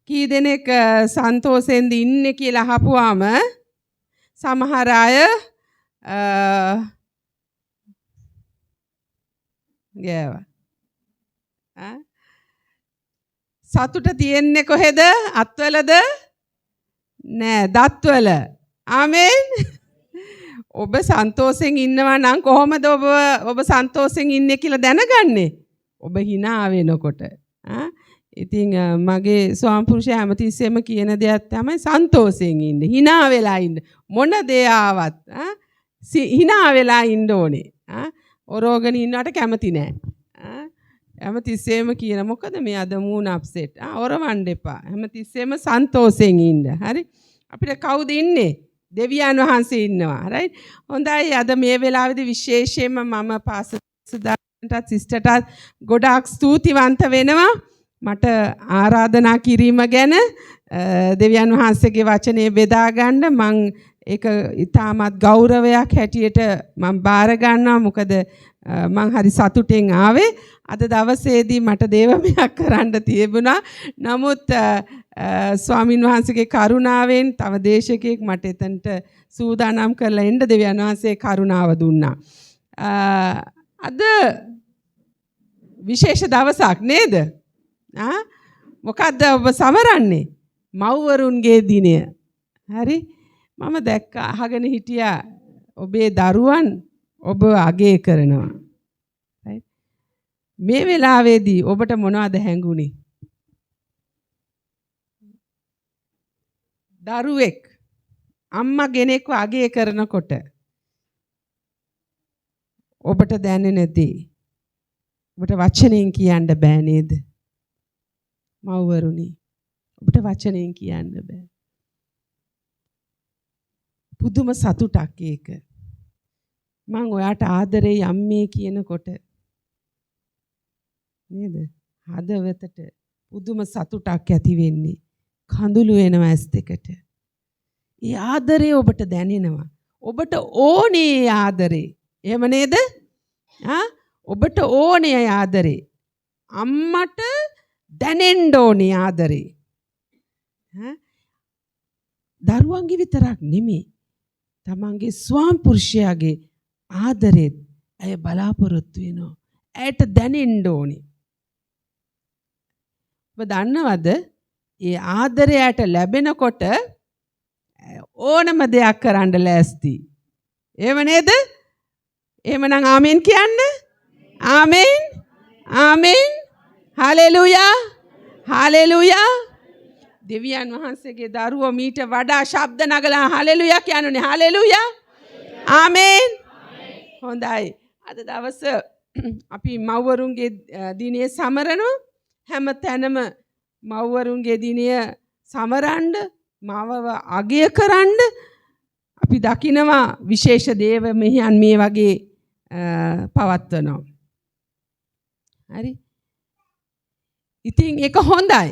කී දෙනෙක් සන්තෝෂෙන්ද ඉන්නේ කියලා අහපුවාම සමහර අය සතුට තියෙන්නේ කොහෙද? අත්වලද? නෑ, දත්වල. ආමෙන්. ඔබ සන්තෝෂෙන් ඉන්නවා නම් කොහොමද ඔබ සන්තෝෂෙන් ඉන්නේ කියලා දැනගන්නේ? ඔබ hina වෙනකොට. ඉතින් මගේ ස්වාමිපුරුෂයා හැමතිස්සෙම කියන දෙයක් තමයි සන්තෝෂයෙන් ඉන්න. hina වෙලා ඉන්න. මොන දේ ආවත් hina වෙලා ඉන්න ඕනේ. ඔරෝගෙන ඉන්නවට කැමති නෑ. හැමතිස්සෙම කියන මොකද මේ අද මූණ අප්සෙට්. ඔරවන්න එපා. හැමතිස්සෙම සන්තෝෂයෙන් ඉන්න. හරි? අපිට කවුද ඉන්නේ? දෙවියන් වහන්සේ ඉන්නවා. right? හොඳයි. අද මේ වෙලාවේදී විශේෂයෙන්ම මම පාසලට සිස්ටර්ට ගොඩාක් ස්තුතිවන්ත වෙනවා. මට ආරාධනා කිරීම ගැන දෙවියන් වහන්සේගේ වචනේ බෙදා ගන්න මම ඒක ඉතාමත් ගෞරවයක් හැටියට මම බාර ගන්නවා. මොකද මම හරි සතුටෙන් ආවේ. අද දවසේදී මට දේවමයක් කරන්න තිබුණා. නමුත් ස්වාමින් වහන්සේගේ කරුණාවෙන් තව දේශකයෙක් මට එතනට සූදානම් කරලා එන්න දෙවියන් වහන්සේ කරුණාව දුන්නා. අද විශේෂ දවසක් නේද? මොකද්ද ඔබ සමරන්නේ? මව්වරුන්ගේ දිනය. හරි? මම දැක්ක අහගෙන හිටියා ඔබේ දරුවන් ඔබ අගය කරනවා. මේ වෙලාවේදී ඔබට මොනවද හැඟුනේ? දරුවෙක් අම්මා කෙනෙක්ව අගය කරනකොට ඔබට දැනෙන්නේ නැති ඔබට වචනෙන් කියන්න බෑ නේද? මව්වරුනි ඔබට වචනෙන් කියන්න බෑ. පුදුම සතුටක් ඒක. මං ඔයාට ආදරේ අම්මේ කියනකොට නේද? හදවතට පුදුම සතුටක් ඇති වෙන්නේ. කඳුළු වෙනවා ඇස් දෙකට. ඒ ආදරේ ඔබට දැනෙනවා. ඔබට ඕනේ ආදරේ. එහෙම නේද? ඔබට ඕනේ ආදරේ. අම්මට දැනෙන්න ඕනේ ආදරේ. දරුවන්ගේ විතරක් නෙමෙයි. තමන්ගේ ස්වාම පුරුෂයාගේ ආදරෙත් ඇය බලාපොරොත්තු වෙනවා. ඇයට දැනෙන්න ඕනේ. ඔබ දන්නවද? ඒ ආදරයට ලැබෙනකොට ඕනම දෙයක් කරන්න ලෑස්ති. එහෙම නේද? එහෙමනම් ආමෙන් කියන්න. ආමෙන්. ආමෙන්. හලෙලූයා. හලෙලූයා. දෙවියන් වහන්සේගේ දරුවෝ මීට වඩා ශබ්ද නගලා හලෙලූයා කියනුනේ. හලෙලූයා. ආමෙන්. හොඳයි. අද දවස අපි මව්වරුන්ගේ දිනය සමරනවා. හැම තැනම මව්වරුන්ගේ දිනය සමරන්න, මවව අගය කරන්න අපි දකිනවා විශේෂ දේව මෙහියන් මේ වගේ පවත්වනවා. හරි? ඉතින් ඒක හොඳයි.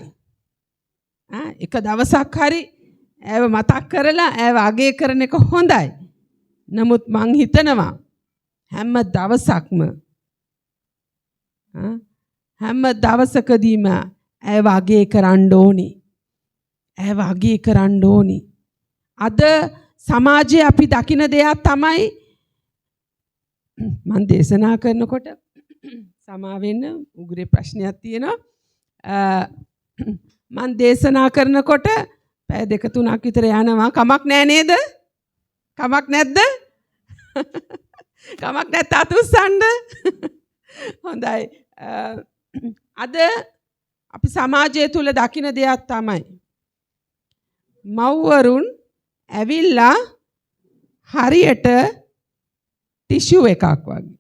එක දවසක් හරි ඇව මතක් කරලා ඇව අගය කරන එක හොඳයි. නමුත් මං හිතනවා හැම දවසක්ම හැම දවසකදීම ඇව අගය කරන්න ඕනි. ඇව අගය කරන්න ඕනි. අද සමාජයේ අපි දකින දෙයක් තමයි මම දේශනා කරනකොට සමා වෙන්න උගුරේ ප්‍රශ්නයක් තියෙනවා. මම දේශනා කරනකොට පැය 2-3ක් විතර යනවා. කමක් නෑ නේද? කමක් නැද්ද? කමක් නැත් අතුස්සන්න. හොඳයි. අද අපි සමාජය තුල දකින දෙයක් තමයි මව්වරුන් ඇවිල්ලා හරියට ටිෂු එකක් වගේ.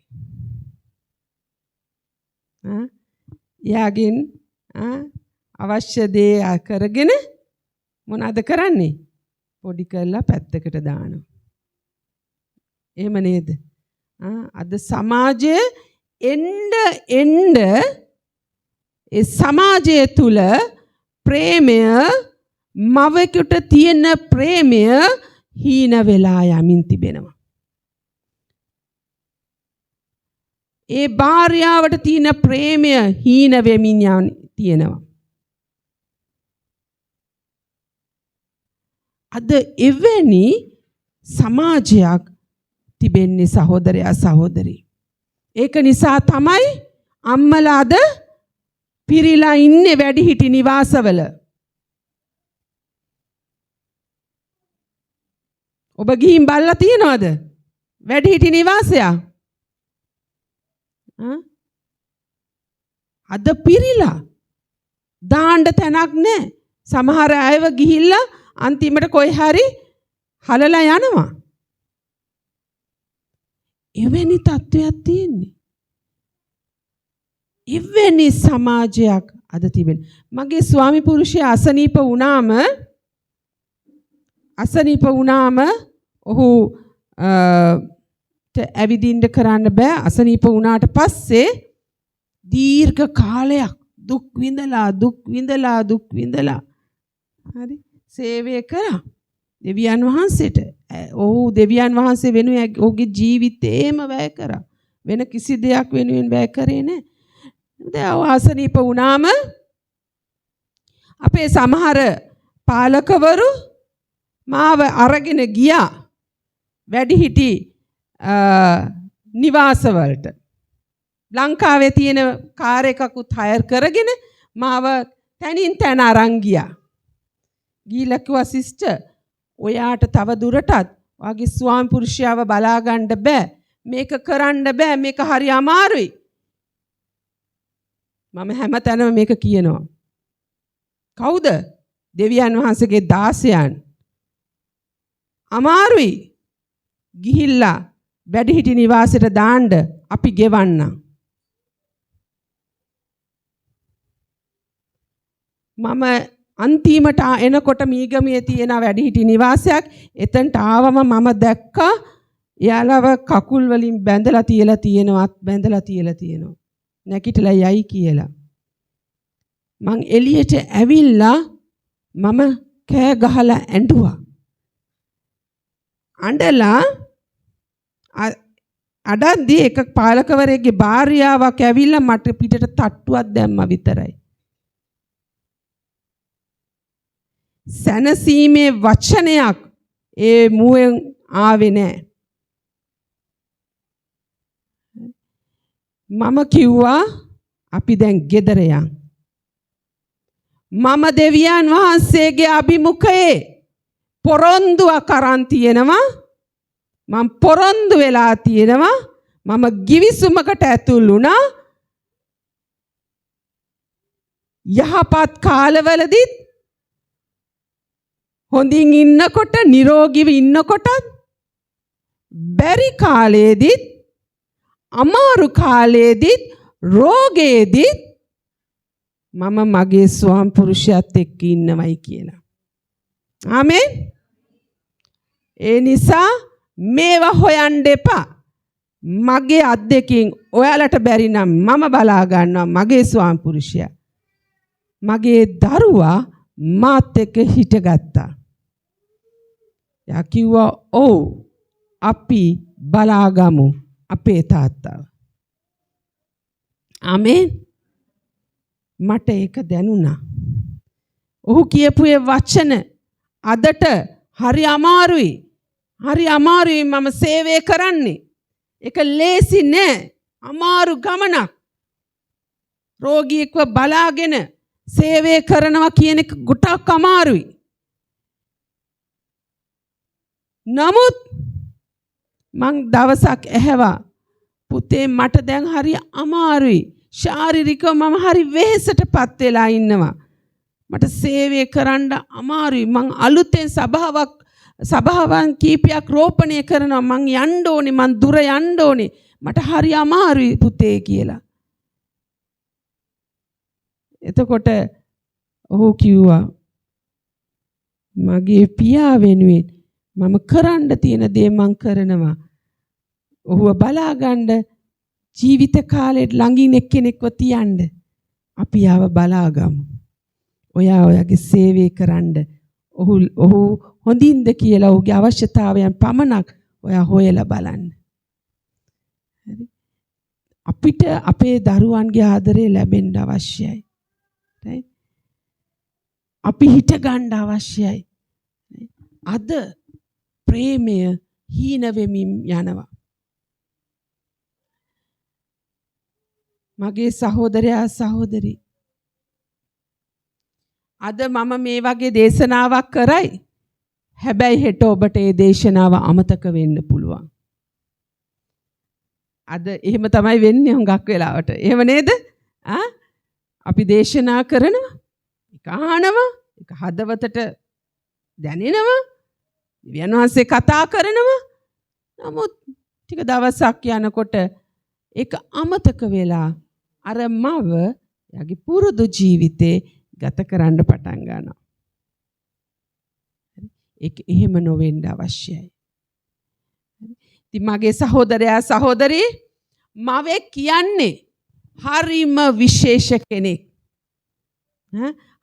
යාගින් අවශ්‍ය දේ කරගෙන මොනවද කරන්නේ? පොඩි කරලා පැත්තකට දානවා. එහෙම නේද? අද සමාජයේ එන්න ඒ සමාජය තුල ප්‍රේමය මවකට තියෙන ප්‍රේමය හීන වෙලා යමින් තිබෙනවා. ඒ භාර්යාවට තියෙන ප්‍රේමය හීන වෙමින් තියෙනවා. අද එවැනි සමාජයක් තිබෙන්නේ සහෝදරයා සහෝදරී. ඒක නිසා තමයි අම්මලා අද පිරීලා ඉන්නේ වැඩිහිටි නිවාසවල. ඔබ ගිහින් බලලා තියෙනවද වැඩිහිටි නිවාසයක්? අද පිරීලා දාන්න තැනක් නැහැ. සමහර අයව ගිහිල්ලා අන්තිමට කොයි හරි හලලා යනවා. එවැනි තත්ත්වයක් තියෙන්නේ. එවැනි සමාජයක් අද තිබෙනවා. මගේ ස්වාමි පුරුෂයා අසනීප වුණාම ඔහු ඇවිදින්න කරන්න බෑ. අසනීප වුණාට පස්සේ දීර්ඝ කාලයක් දුක් විඳලා හරි සේවය කරා දෙවියන් වහන්සේට. ඔහු දෙවියන් වහන්සේ වෙනුවෙන් ඔහුගේ ජීවිතේම වැය කරා. වෙන කිසි දෙයක් වෙනුවෙන් වැය කරේ නැහැ. දැන් අසනීප වුණාම අපේ සමහර පාලකවරු මාව අරගෙන ගියා වැඩිහිටි නිවාසවලට. ලංකාවේ තියෙන කාර් එකකුත් හයර් කරගෙන මාව තනින් තන අරන් ගියා. ගිහිල්ලා කිව්වා සිස්ටර් ඔයාට තව දුරටත් වාගේ ස්වාමි පුරුෂයාව බලා ගන්න බෑ. මේක කරන්න බෑ. මේක හරි අමාරුයි. මම හැමතැනම මේක කියනවා. කවුද? දෙවියන් වහන්සේගේ දාසයන්. අමාරුයි. ගිහිල්ලා වැඩිහිටි නිවාසෙට දාන්න අපි ගෙවන්නම්. මම අන්තිමට එනකොට මීගමේ තියෙන වැඩිහිටි නිවාසයක් එතනට ආවම මම දැක්කා එයාලව කකුල් වලින් බැඳලා තියලා තියෙනවා. නැගිටලා යයි කියලා. මං එළියට ඇවිල්ලා මම කෑ ගහලා ඇඬුවා. අඬලා අඩන්දී එක පාලකවරයෙක්ගේ භාර්යාවක් ඇවිල්ලා මට පිටට තට්ටුවක් දැම්මා විතරයි. සැනසීමේ වචනයක් ඒ මුවෙන් ආවේ නැහැ. මම කිව්වා අපි දැන් ගෙදර යන්. මම දෙවියන් වහන්සේගේ අභිමුඛයේ පොරොන්දුවක් අරන් තියෙනවා. මම පොරොන්දු වෙලා තියෙනවා. මම givisumකට ඇතුල් වුණා. යහපත් කාලවලදී හොඳින් ඉන්නකොට නිරෝගීව ඉන්නකොට බැරි කාලයේදී අමාරු කාලයේදී රෝගයේදී මම මගේ ස්වාම පුරුෂයාත් එක්ක ඉන්නවයි කියලා. ආමෙන්. ඒ නිසා මේවා හොයන්න එපා. මගේ අත් දෙකෙන් ඔයාලට බැරි නම් මම බලා ගන්නවා මගේ ස්වාම පුරුෂයා. මගේ දරුවා මාත් එක්ක හිටගත්තා. යා කිව්වා ඔව් අපි බලාගමු අපේ තාත්තාව. ආමෙන්. මට ඒක දැනුණා. ඔහු කියපු ඒ වචන අදට හරි අමාරුයි. මම සේවය කරන්නේ. ඒක ලේසි නෑ. අමාරු ගමනක්. රෝගියෙක්ව බලාගෙන සේවය කරනවා කියන එක ගොඩක් අමාරුයි. නමුත් මං දවසක් ඇහැවා පුතේ මට දැන් හරි අමාරුයි. ශාරීරිකව මම හරි වෙහෙසටපත් වෙලා ඉන්නවා. මට සේවය කරන්න අමාරුයි. මං අලුතෙන් සභාවන් කීපයක් රෝපණය කරනවා. මං යන්න ඕනේ. මං දුර යන්න ඕනේ. මට හරි අමාරුයි පුතේ කියලා. එතකොට ඔහු කිව්වා මගේ පියා වෙනුවෙන් මම කරන්න තියෙන දේ මං කරනවා. ඔහුව බලාගන්න ජීවිත කාලෙට ළඟින් එක්කෙනෙක්ව තියන්න අපි ආව බලාගමු. ඔයාගේ සේවය කරන්න ඔහු හොඳින්ද කියලා ඔහුගේ අවශ්‍යතාවයන් පමණක් ඔයා හොයලා බලන්න. හරි. අපිට අපේ දරුවන්ගේ ආදරය ලැබෙන්න අවශ්‍යයි. right? අපි හිත ගන්න අවශ්‍යයි. අද ප්‍රේමය හීන වෙමින් යනවා. මගේ සහෝදරයා සහෝදරි අද මම මේ වගේ දේශනාවක් කරයි. හැබැයි හෙට ඔබට ඒ දේශනාව අමතක වෙන්න පුළුවන්. අද එහෙම තමයි වෙන්නේ හුඟක් වෙලාවට. එහෙම නේද? අපි දේශනා කරනවා. ඒක අහනවා. ඒක හදවතට දැනෙනවා. දෙවියන් වහන්සේ කතා කරනවා. නමුත් ටික දවසක් යනකොට ඒක අමතක වෙලා අර මව යගේ පුරුදු ජීවිතේ ගත කරන්න පටන් ගන්නවා. ඒක එහෙම නොවෙන්න අවශ්‍යයි. ඉතින් මගේ සහෝදරයා සහෝදරී මවෙ කියන්නේ හරිම විශේෂ කෙනෙක්.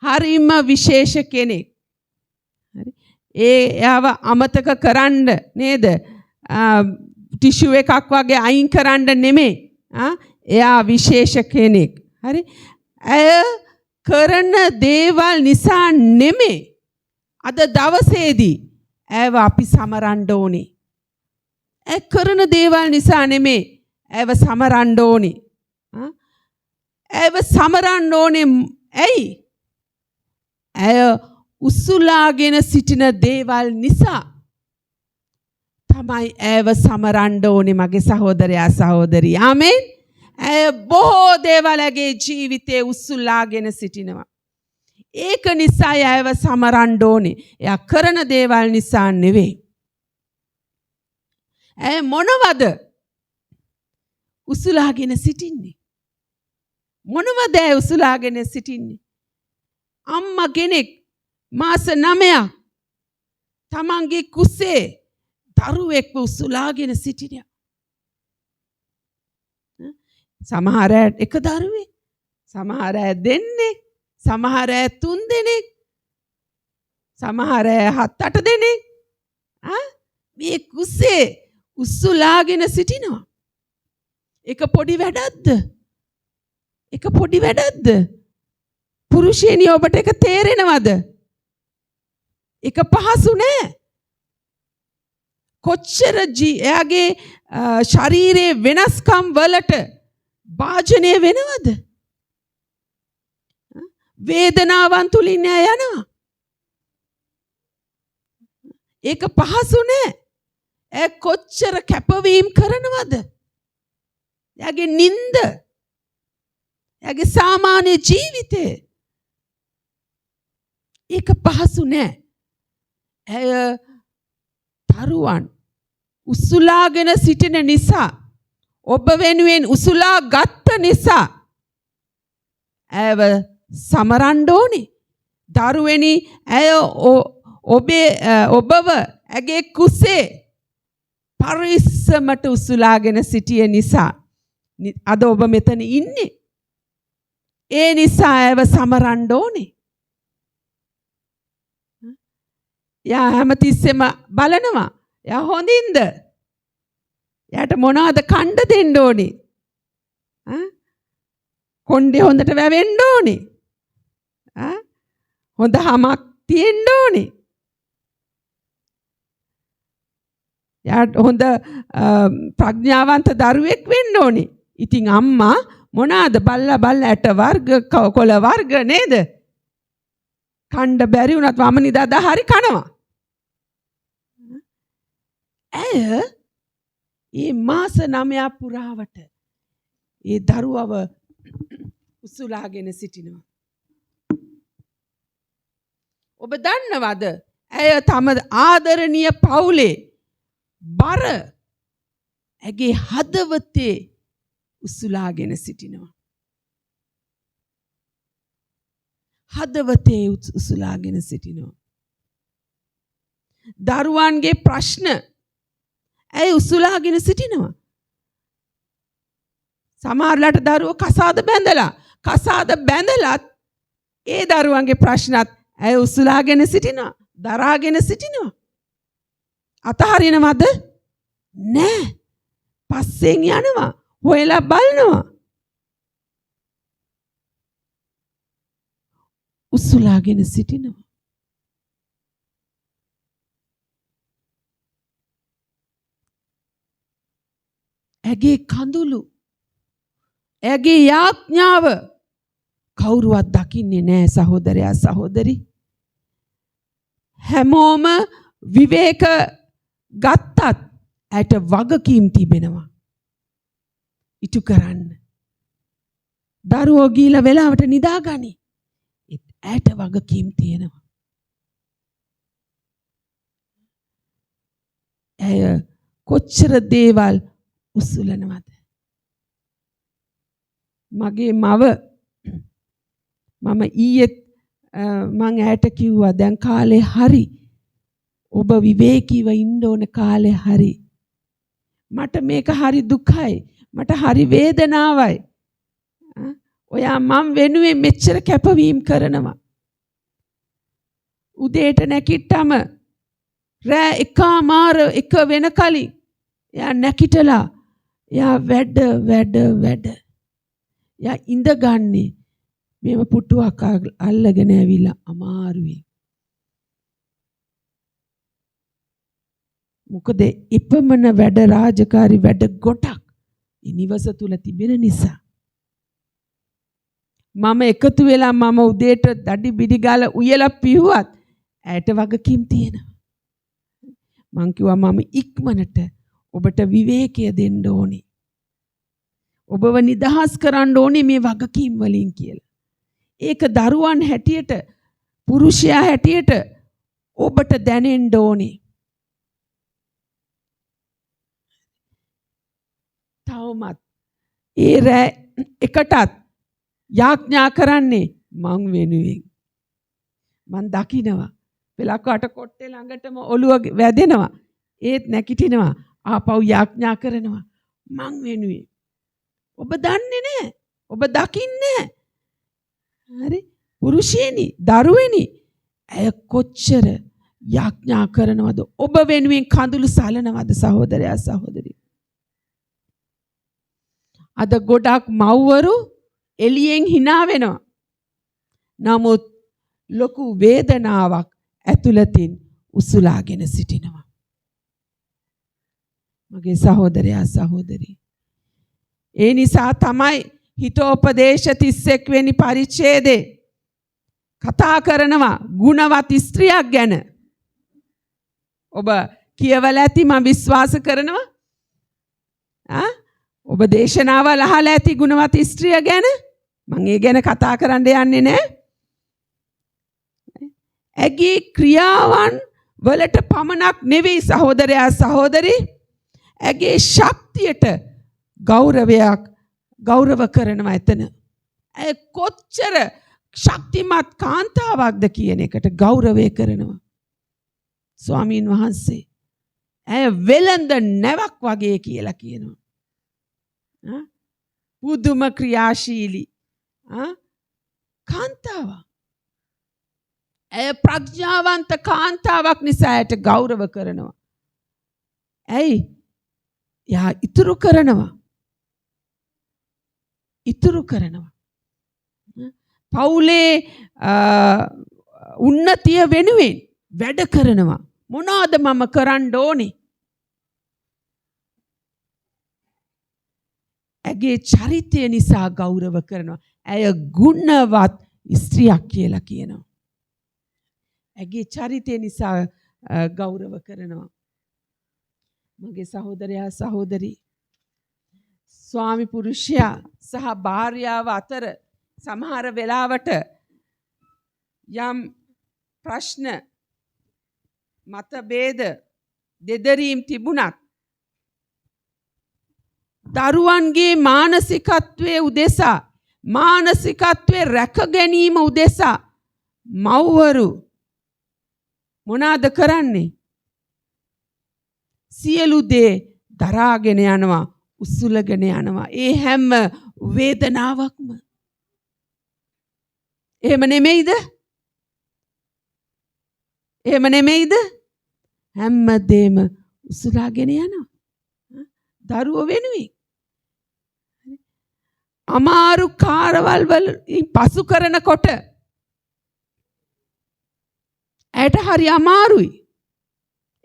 හරිම විශේෂ කෙනෙක්. හරි. එයාව අමතක කරන්න නේද? ටිෂු එකක් වගේ අයින් කරන්න නෙමෙයි. එයා විශේෂ කෙනෙක්. හරි. ඇය කරන දේවල් නිසා නෙමෙයි. අද දවසේදී ඇයව අපි සමරන්න ඕනේ. ඇය කරන දේවල් නිසා නෙමෙයි. ඇයව සමරන්න ඕනේ. ඇයව සමරන්න ඕනේ ඇයි? ඇය උසුලාගෙන සිටින දේවල් නිසා තමයි ඇයව සමරන්න ඕනේ මගේ සහෝදරයා සහෝදරිය. ආමෙන්. ඇය බොහෝ දේවල් ඇගේ ජීවිතේ උසුලාගෙන සිටිනවා. ඒක නිසා ඇයව සමරන්න ඕනේ. එයා කරන දේවල් නිසා නෙවෙයි. ඇය මොනවද උසුලාගෙන සිටින්නේ? මොනවද ඇය උසුලාගෙන සිටින්නේ? අම්මා කෙනෙක් මාස 9ක් තමන්ගේ කුසේ දරුවෙක්ව උසුලාගෙන සිටිනවා. සමහර අය එක දරුවෙක්, සමහර අය දෙන්නෙක්, සමහර අය 3 දෙනෙක්, සමහර අය 7-8 දෙනෙක්. මේ කුසේ උසුලාගෙන සිටිනවා. ඒක පොඩි වැඩක්ද? ඒක පොඩි වැඩක්ද? පුරුෂයනි ඔබට ඒක තේරෙනවද? ඒක පහසු නෑ. කොච්චර එයාගේ ශරීරයේ වෙනස්කම් වලට භාජනය වෙනවද? වේදනාවන් තුලින් යනවා. ඒක පහසු නෑ. ඒ කොච්චර කැපවීම කරනවද? එයාගේ නිින්ද, එයාගේ සාමාන්‍ය ජීවිතේ ඒක පහසු නෑ. ඇය තරුවන් උසුලාගෙන සිටින නිසා, ඔබ වෙනුවෙන් උසුලා ගත්ත නිසා ඇයව සමරන්න ඕනේ. දරුවෙනි ඇය ඔබව ඇගේ කුසේ පරිස්සමට උසුලාගෙන සිටිය නිසා අද ඔබ මෙතන ඉන්නේ. ඒ නිසා ඇයව සමරන්න ඕනේ. යා හැමතිස්සෙම බලනවා. යා හොඳින්ද? යාට මොනවද කන්න දෙන්න ඕනේ? කොණ්ඩේ හොඳට වැවෙන්න ඕනේ. හොඳ හමක් තියෙන්න ඕනේ. යාට හොඳ ප්‍රඥාවන්ත දරුවෙක් වෙන්න ඕනේ. ඉතින් අම්මා මොනවාද බල්ලා ඇට වර්ග කොළ වර්ග නේද? කණ්ඩ බැරි වුණත් වම නිදාදා හරි කනවා. ඇය මේ මාස 9 පුරාවට ඒ දරුවව උසුලාගෙන සිටිනවා. ඔබ දන්නවද? ඇය තම ආදරණීය පවුලේ බර ඇගේ හදවතේ උසුලාගෙන සිටිනවා. හදවතේ උසුලාගෙන සිටිනවා. දරුවන්ගේ ප්‍රශ්න ඇයි උසුලාගෙන සිටිනවා? සමහරලාට දරුවෝ කසාද බැඳලත් ඒ දරුවන්ගේ ප්‍රශ්නත් ඇයි උසුලාගෙන සිටිනවා, දරාගෙන සිටිනවා. අතහරිනවද? නෑ. පස්සෙන් යනවා, හොයලා බලනවා. උසුලාගෙන සිටිනවා. ඇගේ කඳුළු, ඇගේ යාඥාව කවුරුවත් දකින්නේ නැහැ සහෝදරයා සහෝදරි. හැමෝම විවේක ගත්තත් ඇයට වගකීම් තිබෙනවා ඉටු කරන්න. දරුවෝ ගිහිලා වෙලාවට නිදාගනි. ඇයට වගකීම් තියෙනවා. ඇය කොච්චර දේවල් උසුලනවද? මගේ මව මම ඊයේත් මං ඇයට කිව්වා දැන් කාලේ හරි. ඔබ විවේකීව ඉන්න ඕන කාලේ හරි. මට මේක හරි දුකයි. මට හරි වේදනාවයි. ඔයා මම වෙනුවෙන් මෙච්චර කැපවීම කරනවා. උදේට නැගිට්ටම රෑ 1 වෙන කලින් එයා නැගිටලා එයා වැඩ එයා ඉඳගන්නේ මේව පුටුවක් අල්ලගෙන ඇවිල්ලා අමාරුයි. මොකද ඉපමණ වැඩ රාජකාරි වැඩ ගොඩක් නිවස තුල තිබෙන නිසා. මම එකතු වෙලා මම උදේට දඩි බිඩි ගාලා උයලා පිහුවත් ඇයට වගකීම් තියෙනවා. මං කිව්වා මම ඉක්මනට ඔබට විවේකය දෙන්න ඕනේ. ඔබව නිදහස් කරන්න ඕනේ මේ වගකීම් වලින් කියලා. ඒක දරුවන් හැටියට පුරුෂයා හැටියට ඔබට දැනෙන්න ඕනේ. තවමත් ඒ රෑ එකටත් යාඥා කරන්නේ මං වෙනුවෙන්. මං දකිනවා වෙලකට කොට්ටේ ළඟටම ඔළුව වැදෙනවා. ඒත් නැගිටිනවා ආපහු යාඥා කරනවා මං වෙනුවෙන්. ඔබ දන්නේ නැහැ. ඔබ දකින්නේ නැහැ. හරි පුරුෂයෙනි දරුවෙනි ඇය කොච්චර යාඥා කරනවද? ඔබ වෙනුවෙන් කඳුළු සලනවද සහෝදරයා සහෝදරිය? අද ගොඩක් මව්වරු එළියෙන් hina වෙනවා. නමුත් ලොකු වේදනාවක් ඇතුළතින් උසුලාගෙන සිටිනවා. මගේ සහෝදරයා සහෝදරි. ඒ නිසා තමයි හිතෝපදේශ 31 වෙනි පරිච්ඡේදේ කතා කරනවා ගුණවත් ස්ත්‍රියක් ගැන. ඔබ කියවලා ඇති මම විශ්වාස කරනවා. ඔබ දේශනාවල් අහලා ඇති ගුණවත් ස්ත්‍රිය ගැන. මම ඒ ගැන කතා කරන්න යන්නේ නැහැ. ඇගේ ක්‍රියාවන් වලට පමණක් නෙවෙයි සහෝදරයා සහෝදරි. ඇගේ ශක්තියට ගෞරව කරනවා එතන. ඇය කොච්චර ශක්තිමත් කාන්තාවක්ද කියන එකට ගෞරවය කරනවා. ස්වාමීන් වහන්සේ ඇය වෙළඳ නැවක් වගේ කියලා කියනවා. පුදුම ක්‍රියාශීලී කාන්තාවක්. ඇය ප්‍රඥාවන්ත කාන්තාවක් නිසා ඇයට ගෞරව කරනවා. ඇයි? යා ඉතුරු කරනවා. පවුලේ උන්නතිය වෙනුවෙන් වැඩ කරනවා. මොනවාද මම කරන්න ඕනේ? ඇගේ චරිතය නිසා ගෞරව කරනවා. ඇය ගුණවත් ස්ත්‍රියක් කියලා කියනවා. ඇගේ චරිතය නිසා ගෞරව කරනවා. මගේ සහෝදරයා සහෝදරි ස්වාමි පුරුෂයා සහ භාර්යාව අතර සමහර වෙලාවට යම් ප්‍රශ්න මතභේද දෙදරීම් තිබුණත් දරුවන්ගේ මානසිකත්වයේ උදෙසා මානසිකත්වයේ රැක ගැනීම උදෙසා මව්වරු මොනවාද කරන්නේ? සියලු දේ දරාගෙන යනවා, උසුලගෙන යනවා. ඒ හැම වේදනාවක්ම. එහෙම නෙමෙයිද? හැම දෙම උසුලාගෙන යනවා. දරුවෝ වෙනුවෙන්. අමාරු කාර්යවල වලින් පසු කරනකොට ඇයට හරි අමාරුයි.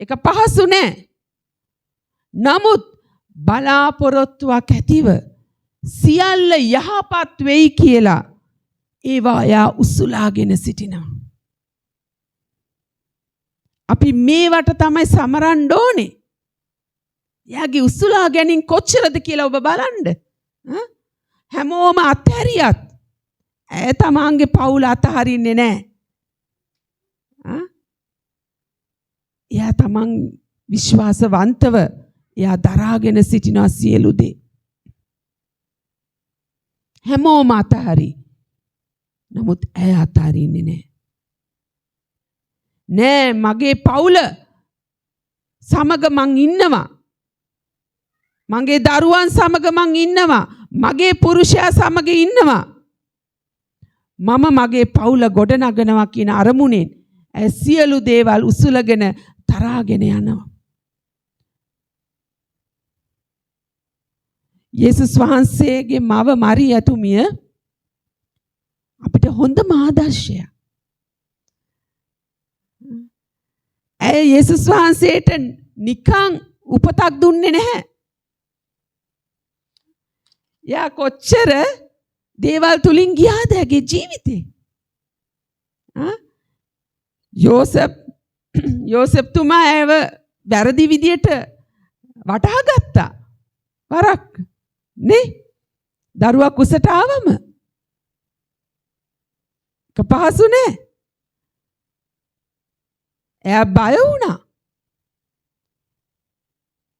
ඒක පහසු නෑ. නමුත් බලාපොරොත්තුවක් ඇතිව සියල්ල යහපත් වෙයි කියලා ඒවා එයා උසුලාගෙන සිටිනවා. අපි මේවට තමයි සමරන්න ඕනේ. එයාගේ උසුලා ගැනීම කොච්චරද කියලා ඔබ බලන්න. හැමෝම අත්හැරියත් ඇය තමන්ගේ පවුල අතහරින්නේ නැහැ. එයා තමන් විශ්වාසවන්තව එයා දරාගෙන සිටින සියලු දේ. හැමෝම අතහරි. නමුත් ඇය අතහරින්නේ නැහැ. නෑ මගේ පවුල සමග මං ඉන්නවා. මගේ දරුවන් සමග මං ඉන්නවා. මගේ පුරුෂයා සමග ඉන්නවා. මම මගේ පවුල ගොඩනගනවා කියන අරමුණෙන් ඇය සියලු දේවල් උසුලගෙන තරාගෙන යනවා. යේසුස් වහන්සේගේ මව මරියතුමිය අපිට හොඳම ආදර්ශයක්. ඇය යේසුස් වහන්සේට නිකං උපතක් දුන්නේ නැහැ. යා කොච්චර දේවල් තුලින් ගියාද ඇගේ ජීවිතේ. යෝසෙප් තුමා ඇව වැරදි විදියට වටහා ගත්තා. වරක් නේ දරුවා කුසට ආවම කපහසු නෑ. එයා බය වුණා.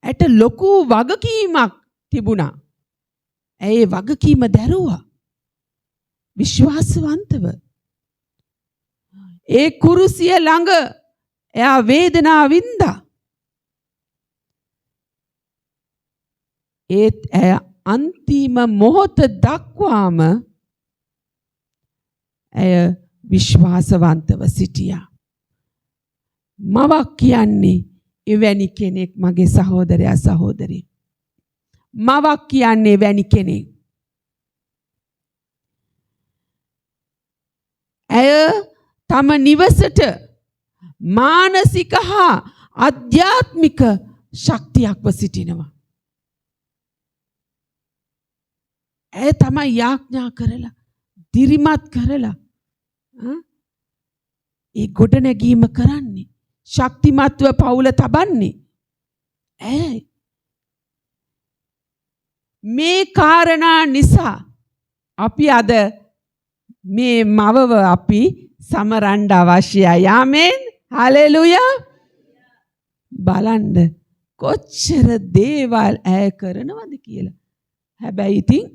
ඇට ලොකු වගකීමක් තිබුණා. ඒ වගකීම දැරුවා. විශ්වාසවන්තව. ඒ කුරුසිය ළඟ එයා වේදනාව වින්දා. ඒත් ඇය අන්තිම මොහොත දක්වාම ඇය විශ්වාසවන්තව සිටියා. මවක් කියන්නේ එවැනි කෙනෙක් මගේ සහෝදරයා සහෝදරී. මවක් කියන්නේ එවැනි කෙනෙක්. ඇය තම නිවසට මානසික හා අධ්‍යාත්මික ශක්තියක්ව සිටිනවා. ඇය තමයි යාඥා කරලා දිරිමත් කරලා ඒ ගොඩනැගීම කරන්නේ. ශක්තිමත්ව පවුල තබන්නේ. ඇයි? මේ කාරණා නිසා අපි අද මේ මවව අපි සමරන්න අවශ්‍යයි. ආමෙන්. හලෙලුයා. බලන්න කොච්චර දේවල් ඇය කරනවද කියලා. හැබැයි ඉතින්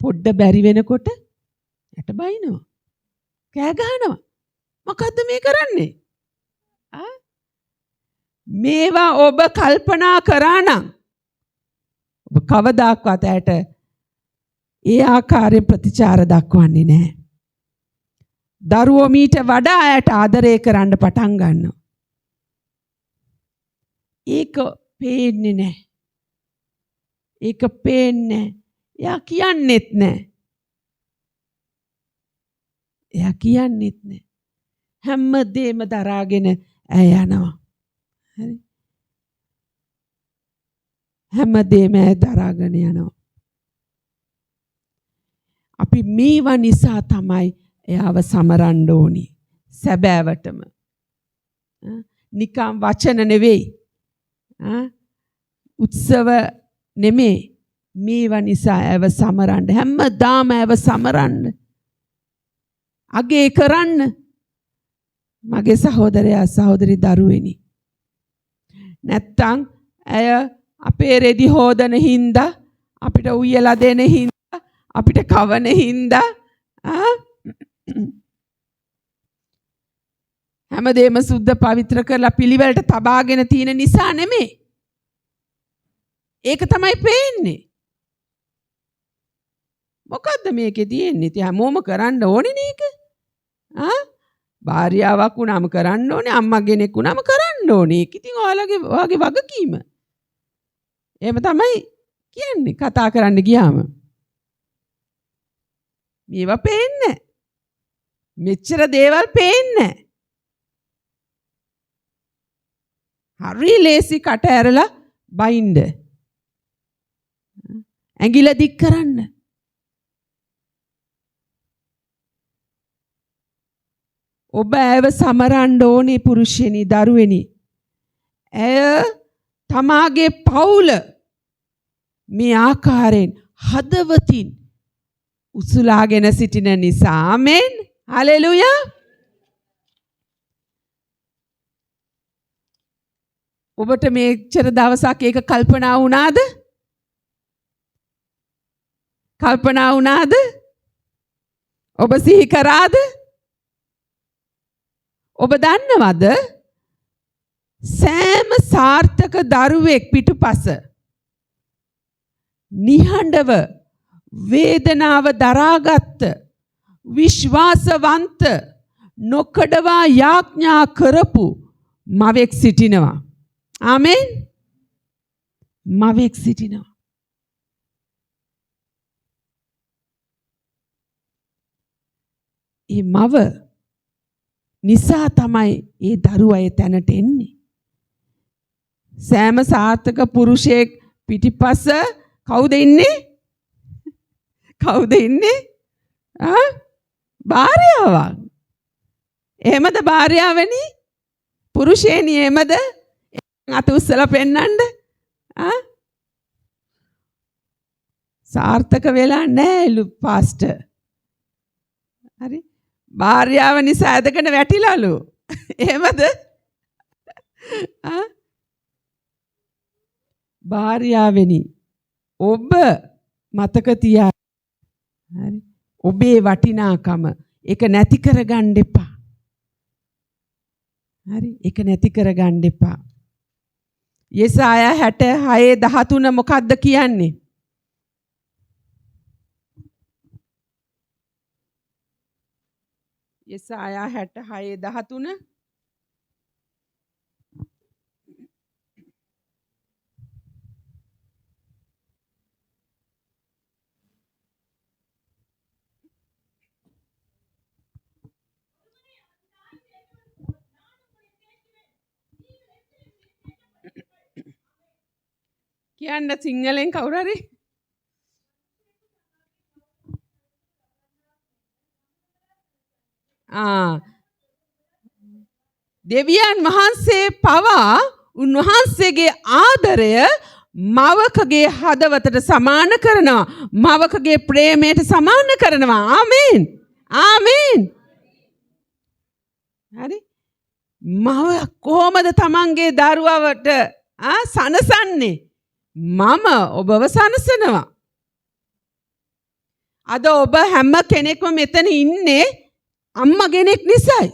පොඩ්ඩ බැරි වෙනකොට යට බයිනවා. කෑ ගහනවා. මොකද්ද මේ කරන්නේ? මේවා ඔබ කල්පනා කරා නම් ඔබ කවදාක්වත් ඇයට ඒ ආකාරයෙන් ප්‍රතිචාර දක්වන්නේ නැහැ. දරුවෝ මීට වඩා ඇයට ආදරය කරන්න පටන් ගන්නවා. ඒක පේන්නේ නැහැ. ඒක පේන්නේ නැහැ. එයා කියන්නෙත් නැහැ. එයා කියන්නෙත් නැහැ. හැමදේම දරාගෙන ඇය යනවා. හරි. හැමදේම ඇය දරාගෙන යනවා. අපි මේවා නිසා තමයි එයාව සමරන්න ඕනි. සැබෑවටම. නිකම් වචන නෙවෙයි. උත්සව නෙමේ. මේවා නිසා ඇව සමරන්න. හැමදාම ඇව සමරන්න. අගේ කරන්න. මගේ සහෝදරයා සහෝදරි දරුවෙනි. නැත්තම් ඇය අපේ රෙදි හොදන හින්දා අපිට උයලා දෙන හින්දා අපිට කවන හින්දා හැමදේම සුද්ධ පවිත්‍ර කරලා පිළිවෙලට තබාගෙන තියෙන නිසා නෙමෙයි. ඒක තමයි පේන්නේ. මොකද්ද මේකේ තියෙන්නේ? ඉතින් හැමෝම කරන්න ඕනේ නේක. භාර්යාවක් වුණාම කරන්න ඕනේ, අම්මා කෙනෙක් වුණාම කරන්න ඕනේ. ඒක ඉතින් ඔයාලගේ වගකීම. එහෙම තමයි කියන්නේ කතා කරන්න ගියාම. මේවා පේන්නේ. මෙච්චර දේවල් පේන්නේ. හරි ලේසි කට ඇරලා බයින්ද. ඇඟිල්ල දික් කරන්න. ඔබ ඇව සමරන්න ඕනේ පුරුෂයනි දරුවෙනි. ඇය තමාගේ පවුල මේ ආකාරයෙන් හදවතින් උසුලාගෙන සිටින නිසා. ආමෙන්. හලෙලුයා. ඔබට මේච්චර දවසක් ඒක කල්පනා වුණාද? කල්පනා වුණාද? ඔබ සිහි කරාද? ඔබ දන්නවද? සෑම සාර්ථක දරුවෙක් පිටුපස නිහඬව වේදනාව දරාගත් විශ්වාසවන්ත නොකඩවා යාඥා කරපු මවෙක් සිටිනවා. ආමෙන්. මවෙක් සිටිනවා. ඒ මව නිසා තමයි ඒ දරුවා ඒ තැනට එන්නේ. සෑම සාර්ථක පුරුෂයෙක් පිටිපස්ස කවුද ඉන්නේ? කවුද ඉන්නේ? භාර්යාවක්. එහෙමද භාර්යාවනි? පුරුෂයනි එහෙමද? අත උස්සලා පෙන්නන්න. සාර්ථක වෙලා නැහැ පාස්ටර්. හරි. භාර්යාව නිසා ඇදගෙන වැටිලාලු. එහෙමද? භාර්යාවෙනි ඔබ මතක තියා. හරි. ඔබේ වටිනාකම ඒක නැති කරගන්න එපා. හරි. ඒක නැති කරගන්න එපා. යෙසායා 66:13 මොකද්ද කියන්නේ? යෙසායා 66:13 කියන්න සිංහලෙන් කවුරු හරි? දෙවියන් වහන්සේ පවා උන්වහන්සේගේ ආදරය මවකගේ හදවතට සමාන කරනවා. මවකගේ ප්‍රේමයට සමාන කරනවා. ආමේන්. ආමේන්. හරි. මව කොහොමද තමන්ගේ දරුවවට සනසන්නේ? මම ඔබව සනසනවා. අද ඔබ හැම කෙනෙක්ම මෙතන ඉන්නේ අම්මා කෙනෙක් නිසායි.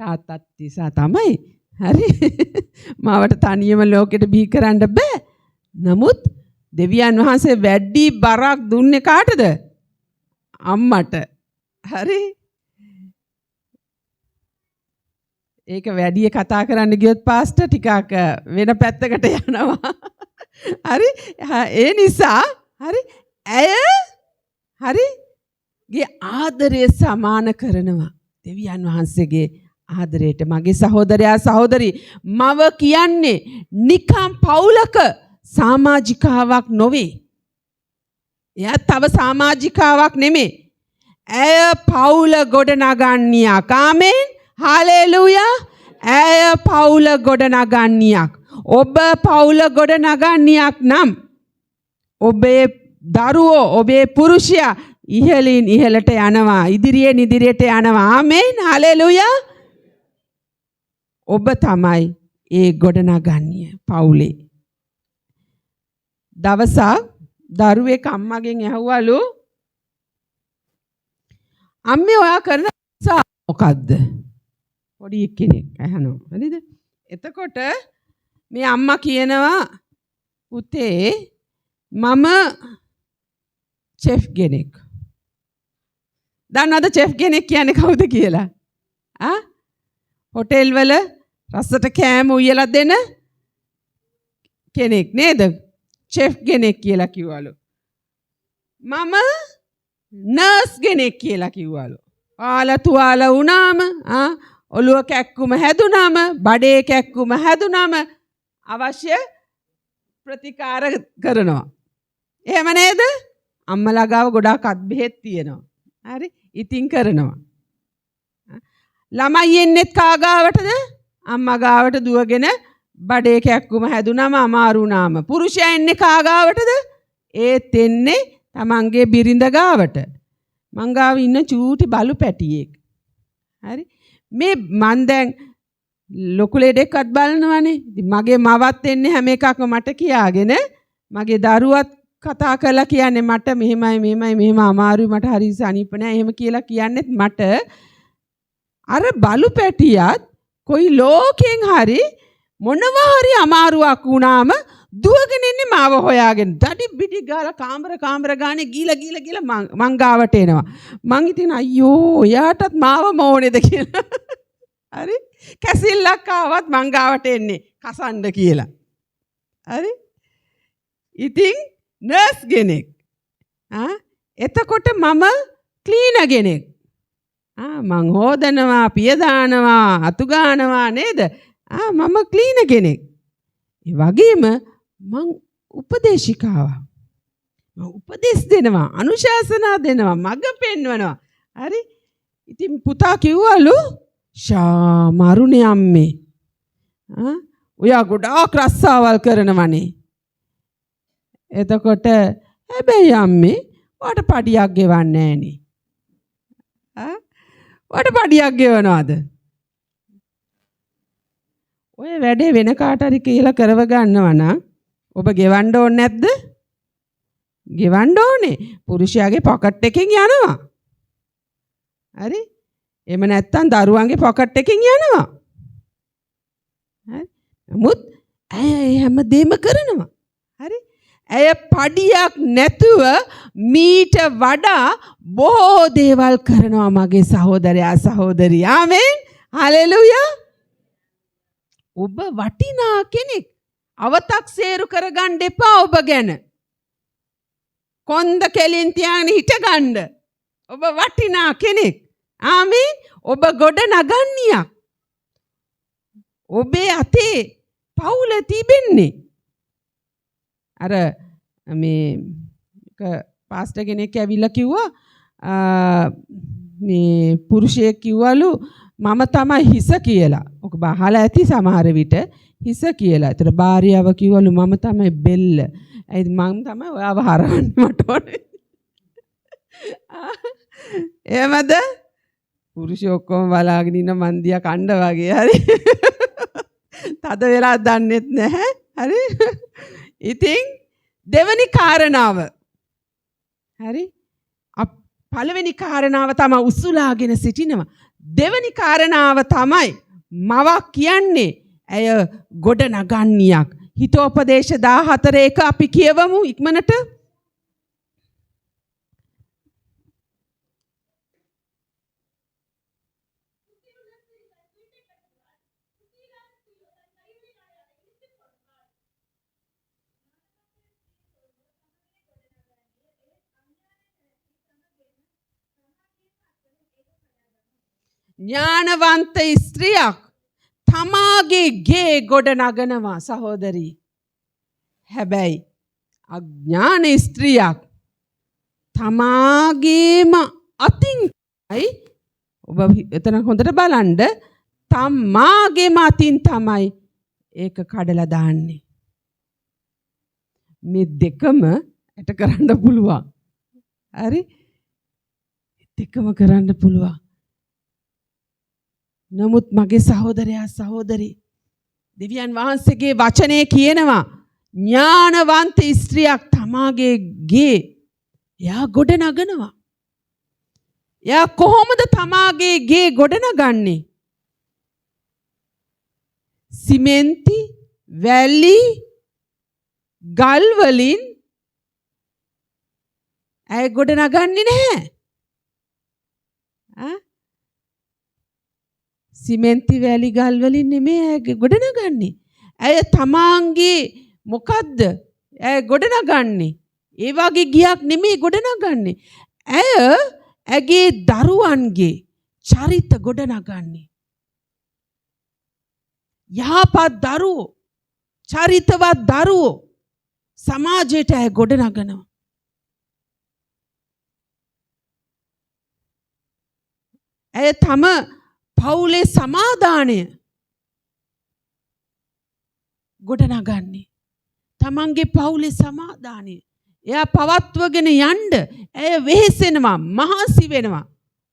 තාත්තත් නිසා තමයි. හරි. මාවට තනියම ලෝකෙට බිහි කරන්න බෑ. නමුත් දෙවියන් වහන්සේ වැඩි බරක් දුන්නේ කාටද? අම්මට. හරි. ඒක වැඩි කතා කරන්න ගියොත් පාස්ටර් ටිකක් වෙන පැත්තකට යනවා. හරි. ඒ නිසා හරි ඇය හරි ගේ ආදරය සමාන කරනවා දෙවියන් වහන්සේගේ ආදරයට. මගේ සහෝදරයා සහෝදරි මව කියන්නේ නිකම් පවුලක සමාජිකාවක් නොවේ. එයා තව සමාජිකාවක් නෙමෙයි. ඇය පවුල ගොඩනගන්නියක්. ආමෙන්. හාලෙලූයා. ඇය පවුල ගොඩනගන්නියක්. ඔබ පවුල ගොඩනගන්නියක් නම් ඔබේ දරුවෝ ඔබේ පුරුෂයා ඉහළින් ඉහළට යනවා. ඉදිරියෙන් ඉදිරියට යනවා. ආමෙන්. හාලෙලූයා. ඔබ තමයි ඒ ගොඩනගන්නේ පවුලේ. දවසක් දරුවෙක් අම්මගෙන් ඇහුවලු අම්මේ ඔයා කරන මොකද්ද? පොඩි කෙනෙක් අහනවා. හරිද? එතකොට මේ අම්මා කියනවා පුතේ මම චෙෆ් කෙනෙක්. දන්නවද චෙෆ් කෙනෙක් කියන්නේ කවුද කියලා? හොටෙල් වල රසට කෑම උයලා දෙන කෙනෙක් නේද? චෙෆ් කෙනෙක් කියලා කිව්වලු. මම නර්ස් කෙනෙක් කියලා කිව්වලු. ආලා තුවාල වුණාම ඔළුව කැක්කුම හැදුනම බඩේ කැක්කුම හැදුනම අවශ්‍ය ප්‍රතිකාර කරනවා. එහෙම නේද? අම්මලා ගාව ගොඩාක් අත් බෙහෙත් තියෙනවා. හරි? ඉතින් කරනවා. ළමයි එන්නෙත් කාගාවටද? අම්මා ගාවට දුවගෙන බඩේ කැක්කුම හැදුනම අමාරු වුණාම. පුරුෂයා එන්නේ කාගාවටද? ඒත් එන්නේ තමන්ගේ බිරිඳ ගාවට. මං ගාව ඉන්න චූටි බලු පැටියෙක්. හරි? මේ මන් දැන් ලොකු ලෙඩෙක්වත් බලනවනේ. මගේ මවත් එන්නේ හැම එකක්ම මට කියාගෙන මගේ දරුවත් කතා කරලා කියන්නේ මට මෙහෙම අමාරුයි මට හරි සනීප නෑ එහෙම කියලා කියන්නේත් මට අර බලු පැටියත් කොයි ලෝකෙන් හරි මොනවා හරි අමාරුවක් වුණාම දුවගෙන ඉන්නේ මාව හොයාගෙන දඩි බිඩි ගාලා කාමර ගානේ ගීලා මං ගාවට එනවා. මං ඉතින් අයියෝ එයාටත් මාවම ඕනේද කියලා. හරි? කැසිල්ලක් ආවත් මං ගාවට එන්නේ කසන්න කියලා. හරි? ඉතින් නර්ස් කෙනෙක්. එතකොට මම ක්ලීනර් කෙනෙක්. මං හොදනවා, පිය දානවා, අතු ගානවා නේද? මම ක්ලීනර් කෙනෙක්. ඒ වගේම මං උපදේශිකාවක්. මං උපදෙස් දෙනවා, අනුශාසනා දෙනවා, මඟ පෙන්වනවා. හරි? ඉතින් පුතා කිව්වලු මරුනේ අම්මේ. ඔයා ගොඩාක් රස්සාවල් කරනවනේ. එතකොට හැබැයි අම්මේ ඔයාට පඩියක් ගෙවන්නේ නෑනේ. ඔයාට පඩියක් ගෙවනවද? ඔය වැඩේ වෙන කාට හරි කියලා කරව ගන්නවා නම් ඔබ ගෙවන්න ඕනේ නැද්ද? ගෙවන්න ඕනේ. පුරුෂයාගේ පොකට් එකෙන් යනවා. හරි? එහෙම නැත්නම් දරුවන්ගේ පොකට් එකෙන් යනවා. හරි? නමුත් ඇය හැමදේම කරනවා. හරි? ඇය පඩියක් නැතුව මීට වඩා බොහෝ දේවල් කරනවා මගේ සහෝදරයා සහෝදරිය. ආමෙන්. හලෙලූයා. ඔබ වටිනා කෙනෙක්. අවතක්සේරු කරගන්න එපා ඔබ ගැන. කොන්ද කෙලින් තියාගෙන හිටගන්න. ඔබ වටිනා කෙනෙක්. ආමෙන්. ඔබ ගොඩ නගන්නියක්. ඔබේ අතේ පවුල තිබෙන්නේ. අර මේ පාස්ටර් කෙනෙක් ඇවිල්ලා කිව්වා මේ පුරුෂයෙක් කිව්වලු මම තමයි හිස කියලා. ඔක බහලා ඇති සමහර විට හිස කියලා. ඒතර භාර්යාව කිව්වලු මම තමයි බෙල්ල. ඒත් මම තමයි ඔයාව හරවන්න මට ඕනේ. එහෙමද? පුරුෂය ඔක්කොම බලාගෙන ඉන්න මන්දියා කණ්ඩ වගේ. හරි. තද වෙලා දන්නෙත් නැහැ. හරි. ඉතින් දෙවනි කාරණාව. හරි? පළවෙනි කාරණාව තමයි උසුලාගෙන සිටිනවා. දෙවනි කාරණාව තමයි මවක් කියන්නේ ඇය ගොඩ නගන්නියක්. හිතෝපදේශ 14 එක අපි කියවමු ඉක්මනට. ඥානවන්ත ස්ත්‍රියක් තමාගේ ගේ ගොඩ නගනවා සහෝදරී. හැබැයි අඥාන ස්ත්‍රියක් තමාගේම අතින්යි ඔබ එතන හොඳට බලන්න තමාගේම අතින් තමයි ඒක කඩලා දාන්නේ. මේ දෙකම ඇට කරන්න පුළුවන්. හරි? දෙකම කරන්න පුළුවන්. නමුත් මගේ සහෝදරයා සහෝදරි දෙවියන් වහන්සේගේ වචනේ කියනවා ඥානවන්ත ස්ත්‍රියක් තමාගේ ගේ එයා ගොඩ නගනවා. එයා කොහොමද තමාගේ ගේ ගොඩ නගන්නේ? සිමෙන්ති වැලි ගල් වලින් ඇය ගොඩ නගන්නේ නැහැ. සිමෙන්ති වැලි ගල් වලින් නෙමෙයි ඇය ගොඩ නගන්නේ. ඇය තමාංගේ මොකද්ද? ඇය ගොඩ නගන්නේ. ඒ වගේ ගියක් නෙමෙයි ගොඩ නගන්නේ. ඇය ඇගේ දරුවන්ගේ චරිත ගොඩ නගන්නේ. යහපත් දරුවෝ, චරිතවත් දරුවෝ සමාජයට ඇය ගොඩනගනවා. ඇය තම පවුලේ සමාදානය ගොඩනගන්නේ. තමන්ගේ පවුලේ සමාදානය එයා පවත්වගෙන යන්න ඇය වෙහෙසෙනවා, මහන්සි වෙනවා.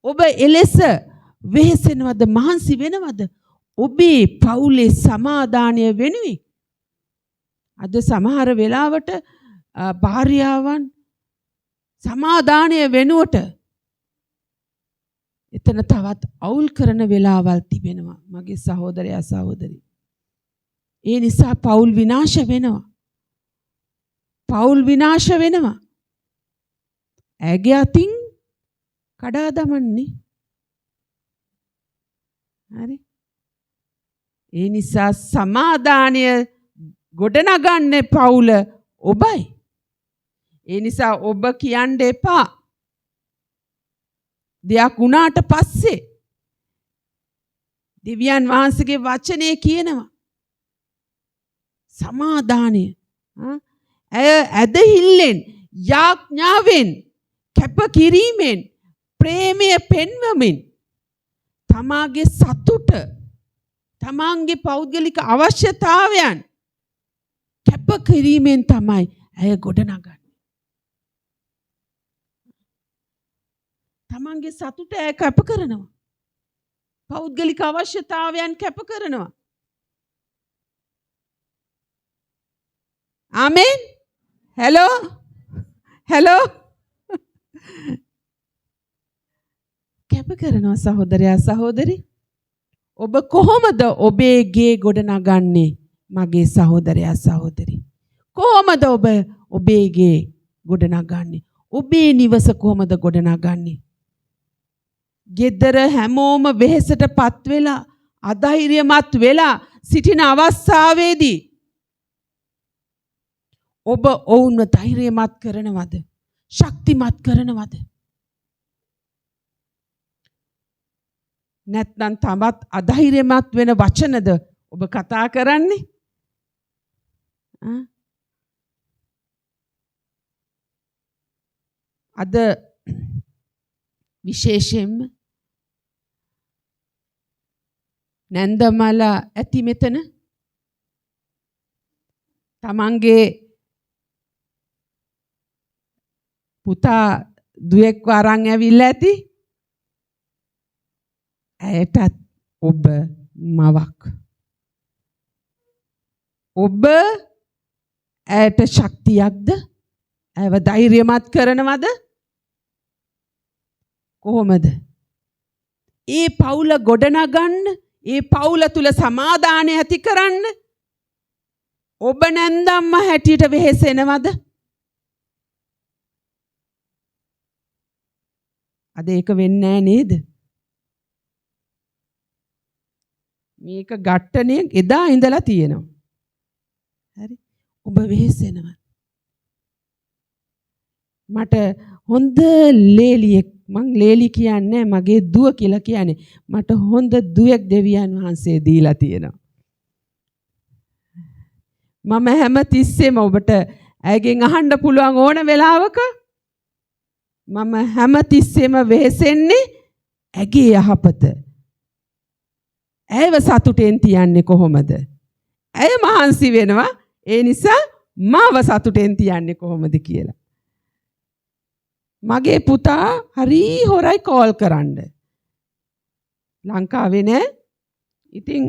ඔබ එලෙස වෙහෙසෙනවද, මහන්සි වෙනවද ඔබේ පවුලේ සමාදානය වෙනුවෙන්? අද සමහර වෙලාවට භාර්යාවන් සමාදානය වෙනුවට එතන තවත් අවුල් කරන වෙලාවල් තිබෙනවා මගේ සහෝදරයා සහෝදරි. ඒ නිසා පවුල් විනාශ වෙනවා. පවුල් විනාශ වෙනවා. ඇගේ අතින් කඩා දමන්නේ. හරි. ඒ නිසා සමාදානය ගොඩනගන්නේ පවුල ඔබයි. ඒ නිසා ඔබ කියන්න එපා. දෙයක් වුණාට පස්සේ දෙවියන් වහන්සේගේ වචනේ කියනවා සමාදානය ඇය ඇදහිල්ලෙන්, යාඥාවෙන්, කැපකිරීමෙන්, ප්‍රේමය පෙන්වමින් තමාගේ සතුට, තමාගේ පෞද්ගලික අවශ්‍යතාවයන් කැපකිරීමෙන් තමයි ඇය ගොඩනගන්නේ. තමන්ගේ සතුට ඇය කැප කරනවා. පෞද්ගලික අවශ්‍යතාවයන් කැප කරනවා. ආමෙන්. හෙලෝ කැප කරනවා සහෝදරයා සහෝදරි. ඔබ කොහොමද ඔබේ ගේ ගොඩනගන්නේ මගේ සහෝදරයා සහෝදරි? කොහොමද ඔබ ඔබේ ගේ ගොඩනගන්නේ? ඔබේ නිවස කොහොමද ගොඩනගන්නේ? ගෙදර හැමෝම වෙහෙසටපත් වෙලා අධෛර්යමත් වෙලා සිටින අවස්ථාවේදී ඔබ ඔවුන්ව ධෛර්යමත් කරනවද? ශක්තිමත් කරනවද? නැත්නම් තමත් අධෛර්යමත් වෙන වචනද ඔබ කතා කරන්නේ? අද විශේෂයෙන්ම නැන්දමල ඇති මෙතන තමන්ගේ පුතා දුවෙක්ව අරන් ඇවිල්ලා ඇති. ඇයටත් ඔබ මවක්. ඔබ ඇයට ශක්තියක්ද? ඇයව ධෛර්යමත් කරනවද? කොහොමද? ඒ පවුල ගොඩනගන්න, ඒ පවුල තුල සමාදානය ඇති කරන්න ඔබ නැන්දම්ම හැටියට වෙහෙසෙනවද? අද ඒක වෙන්නේ නේද? මේක ගැට්ටනේ එදා ඉඳලා තියෙනවා. හරි. ඔබ වෙහෙසෙනවා. මට හොඳ ලේලියෙක්, මං ලේලි කියන්නේ මගේ දුව කියලා කියන්නේ. මට හොඳ දුවෙක් දෙවියන් වහන්සේ දීලා තියෙනවා. මම හැම තිස්සෙම ඔබට ඇයගෙන් අහන්න පුළුවන් ඕන වෙලාවක මම හැම තිස්සෙම වෙහෙසෙන්නේ ඇගේ යහපත. ඇයව සතුටෙන් තියන්නේ කොහොමද? ඇය මහන්සි වෙනවා. ඒ නිසා මාව සතුටෙන් තියන්නේ කොහොමද කියලා. මගේ පුතා හරි හොරයි කෝල් කරන්න. ලංකාවේ නෑ. ඉතින්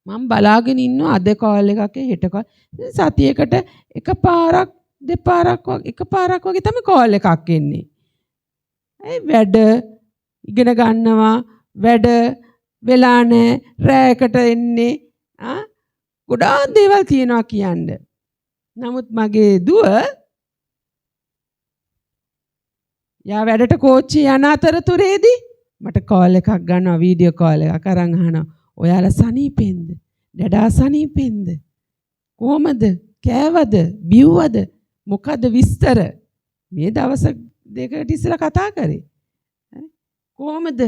මම බලාගෙන ඉන්නවා අද කෝල් එකක හෙට කෝල්. සතියකට එකපාරක් දෙපාරක් වගේ තමයි කෝල් එකක් එන්නේ. ඒ වැඩ ඉගෙන ගන්නවා, වැඩ වෙලා නෑ, රැයකට එන්නේ. ගොඩාක් දේවල් තියෙනවා කියන්න. නමුත් මගේ දුව යා වැඩට කෝච්චි යන අතරතුරේදී මට කෝල් එකක් ගන්නවා, වීඩියෝ කෝල් එකක් අරන් අහනවා. ඔයාලා සනීපෙන්ද? ඩඩා සනීපෙන්ද? කොහමද? කෑවද? බිව්වද? මොකද විස්තර? මේ දවස් දෙකකට ඉස්සෙල්ලා කතා කරේ. කොහමද?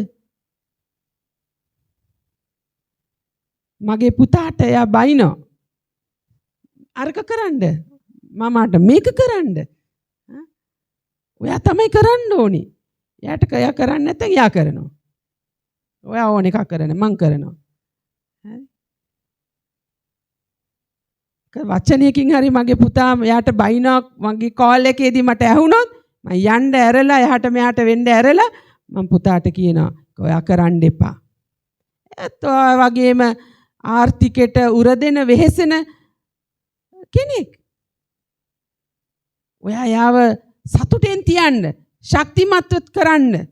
මගේ පුතාට එයා බයිනෝ. අරක කරන්න. මමට මේක කරන්න. ඔයා තමයි කරන්න ඕනි. එයාට කයා කරන්නේ නැත්නම් එයා කරනවා. ඔයා ඕන එකක් කරන මං කරනවා. හරි. වචනයකින් හරි මගේ පුතා එයාට බයිනෝ මගේ කෝල් එකේදී මට ඇහුනොත් මම යන්න ඇරලා එහාට මෙහාට වෙන්න ඇරලා මම පුතාට කියනවා ඔයා කරන්න එපා. ඒත් ඔය වගේම ආර්ථිකයට උරදෙන වෙහෙසෙන කෙනෙක්. ඔයා යාව සතුටෙන් තියන්න, ශක්තිමත්ව කරන්න.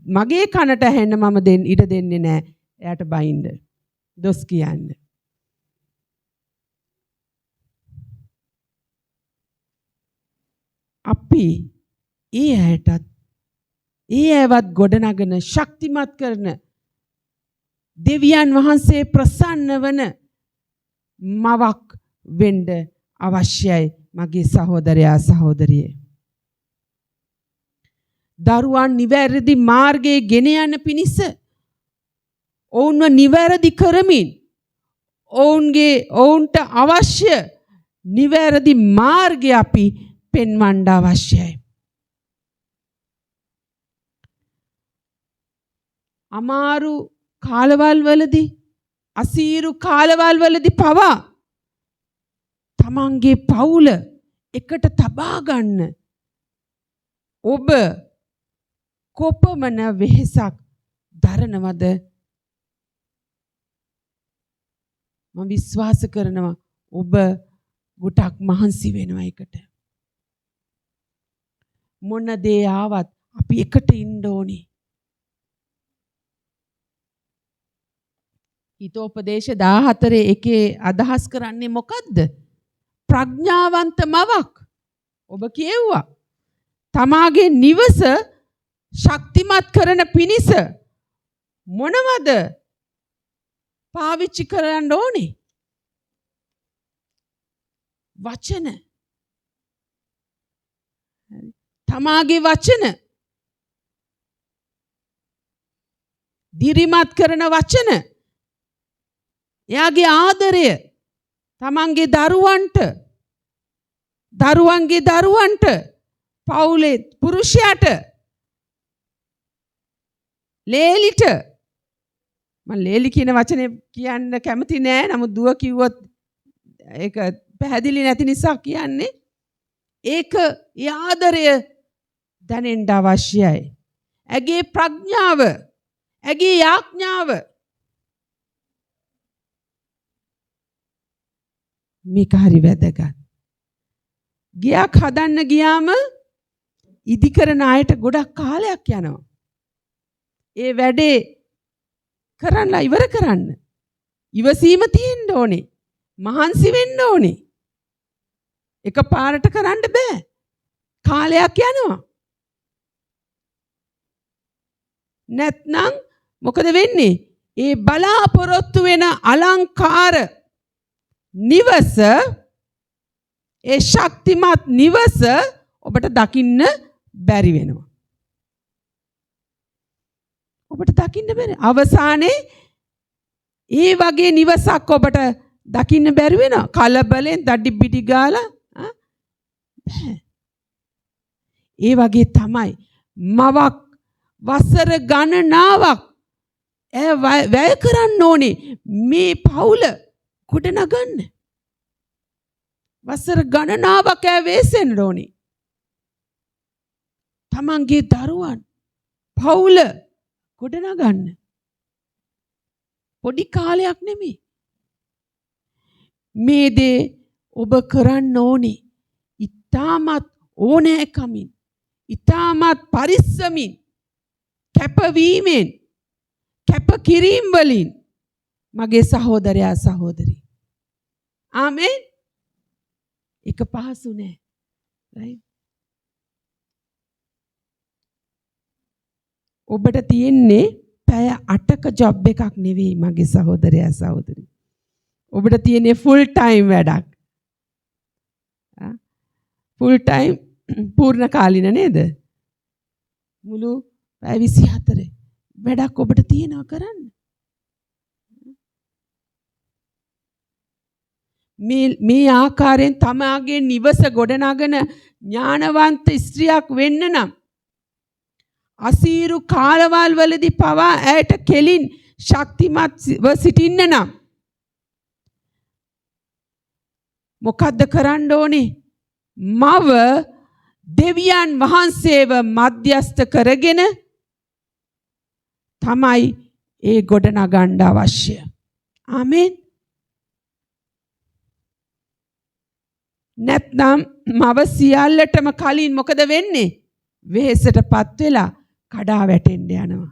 මගේ කනට ඇහෙන්න මම ඉඩ දෙන්නේ නැහැ. එයාට බයින්ද. දොස් කියන්න. අපි ඒ ඇයටත් ඒ ඇවත් ගොඩනගන ශක්තිමත් කරන දෙවියන් වහන්සේ ප්‍රසන්න වන මවක් වෙන්න අවශ්‍යයි මගේ සහෝදරයා සහෝදරිය. දරුවන් නිවැරදි මාර්ගයේ ගෙන යන පිණිස ඔවුන්ව නිවැරදි කරමින් ඔවුන්ට අවශ්‍ය නිවැරදි මාර්ගය අපි පෙන්වන්න අවශ්‍යයි. අමාරු කාලවල් වලදී අසීරු කාලවල් වලදී පවා තමන්ගේ පවුල එකට තබා ගන්න ඔබ කොපමණ වෙහෙසක් දරනවද? මම විශ්වාස කරනවා ඔබ ගොඩක් මහන්සි වෙනවා එකට. මොන දේ ආවත් අපි එකට ඉන්න ඕනේ. හිතෝපදේශ 14 එකේ අදහස් කරන්නේ මොකද්ද? ප්‍රඥාවන්ත මවක්. ඔබ කියෙව්වා. තමාගේ නිවස ශක්තිමත් කරන පිණිස මොනවද පාවිච්චි කරන්න ඕනේ? වචන. තමාගේ වචන. දිරිමත් කරන වචන. එයාගේ ආදරය තමන්ගේ දරුවන්ට පවුලේ පුරුෂයාට ලේලිට මම ලේලි කියන වචනේ කියන්න කැමති නෑ. නමුත් දුව කිව්වොත් ඒක පැහැදිලි නැති නිසා කියන්නේ ඒක ඒ ආදරය දැනෙන්න අවශ්‍යයි. ඇගේ ප්‍රඥාව, ඇගේ යාඥාව මේක හරි වැදගත්. ගියක් හදන්න ගියාම ඉදි කරන අයට ගොඩක් කාලයක් යනවා. ඒ වැඩේ කරන්නලා ඉවර කරන්න. ඉවසීම තියෙන්න ඕනේ. මහන්සි වෙන්න ඕනේ. එකපාරට කරන්න බෑ. කාලයක් යනවා. නැත්නම් මොකද වෙන්නේ? ඒ බලාපොරොත්තු වෙන අලංකාර නිවස, ඒ ශක්තිමත් නිවස ඔබට දකින්න බැරි වෙනවා. ඔබට දකින්න බැරි. අවසානයේ ඒ වගේ නිවසක් ඔබට දකින්න බැරි වෙනවා. කලබලෙන් දඩි පිටි ගාලා බෑ. ඒ වගේ තමයි මවක් වසර ගණනාවක් වැය කරන්න ඕනේ මේ පවුල ගොඩනගන්න. වසර ගණනාවක් වෙසෙන්න ඕනේ. තමන්ගේ දරුවන් පවුල ගොඩනගන්න. පොඩි කාලයක් නෙමෙයි. මේ දේ ඔබ කරන්න ඕනේ. ඊටමත් ඕනෑකමින්, ඊටමත් පරිස්සමින්, කැපවීමෙන්, කැපකිරීම වලින් මගේ සහෝදරයා සහෝදරි. ආමෙන්. ඒක පහසු නෑ. right? ඔබට තියෙන්නේ පැය 8ක ජොබ් එකක් නෙවෙයි මගේ සහෝදරයා සහෝදරි. ඔබට තියෙන්නේ ෆුල් ටයිම් වැඩක්. ෆුල් ටයිම් පූර්ණ කාලින නේද? මුළු පැය 24 වැඩක් ඔබට තියෙනවා කරන්න. මේ ආකාරයෙන් තමාගේ නිවස ගොඩනගන ඥානවන්ත ස්ත්‍රියක් වෙන්න නම් අසීරු කාලවල් වලදී පවා ඇයට කෙලින් ශක්තිමත්ව සිටින්න නම් මොකද්ද කරන්න ඕනේ? මව දෙවියන් වහන්සේව මධ්‍යස්ථ කරගෙන තමයි ඒ ගොඩනගන්න අවශ්‍ය. ආමේන්. නැත්නම් මව සියල්ලටම කලින් මොකද වෙන්නේ? වෙහෙසටපත් වෙලා කඩා වැටෙන්න යනවා.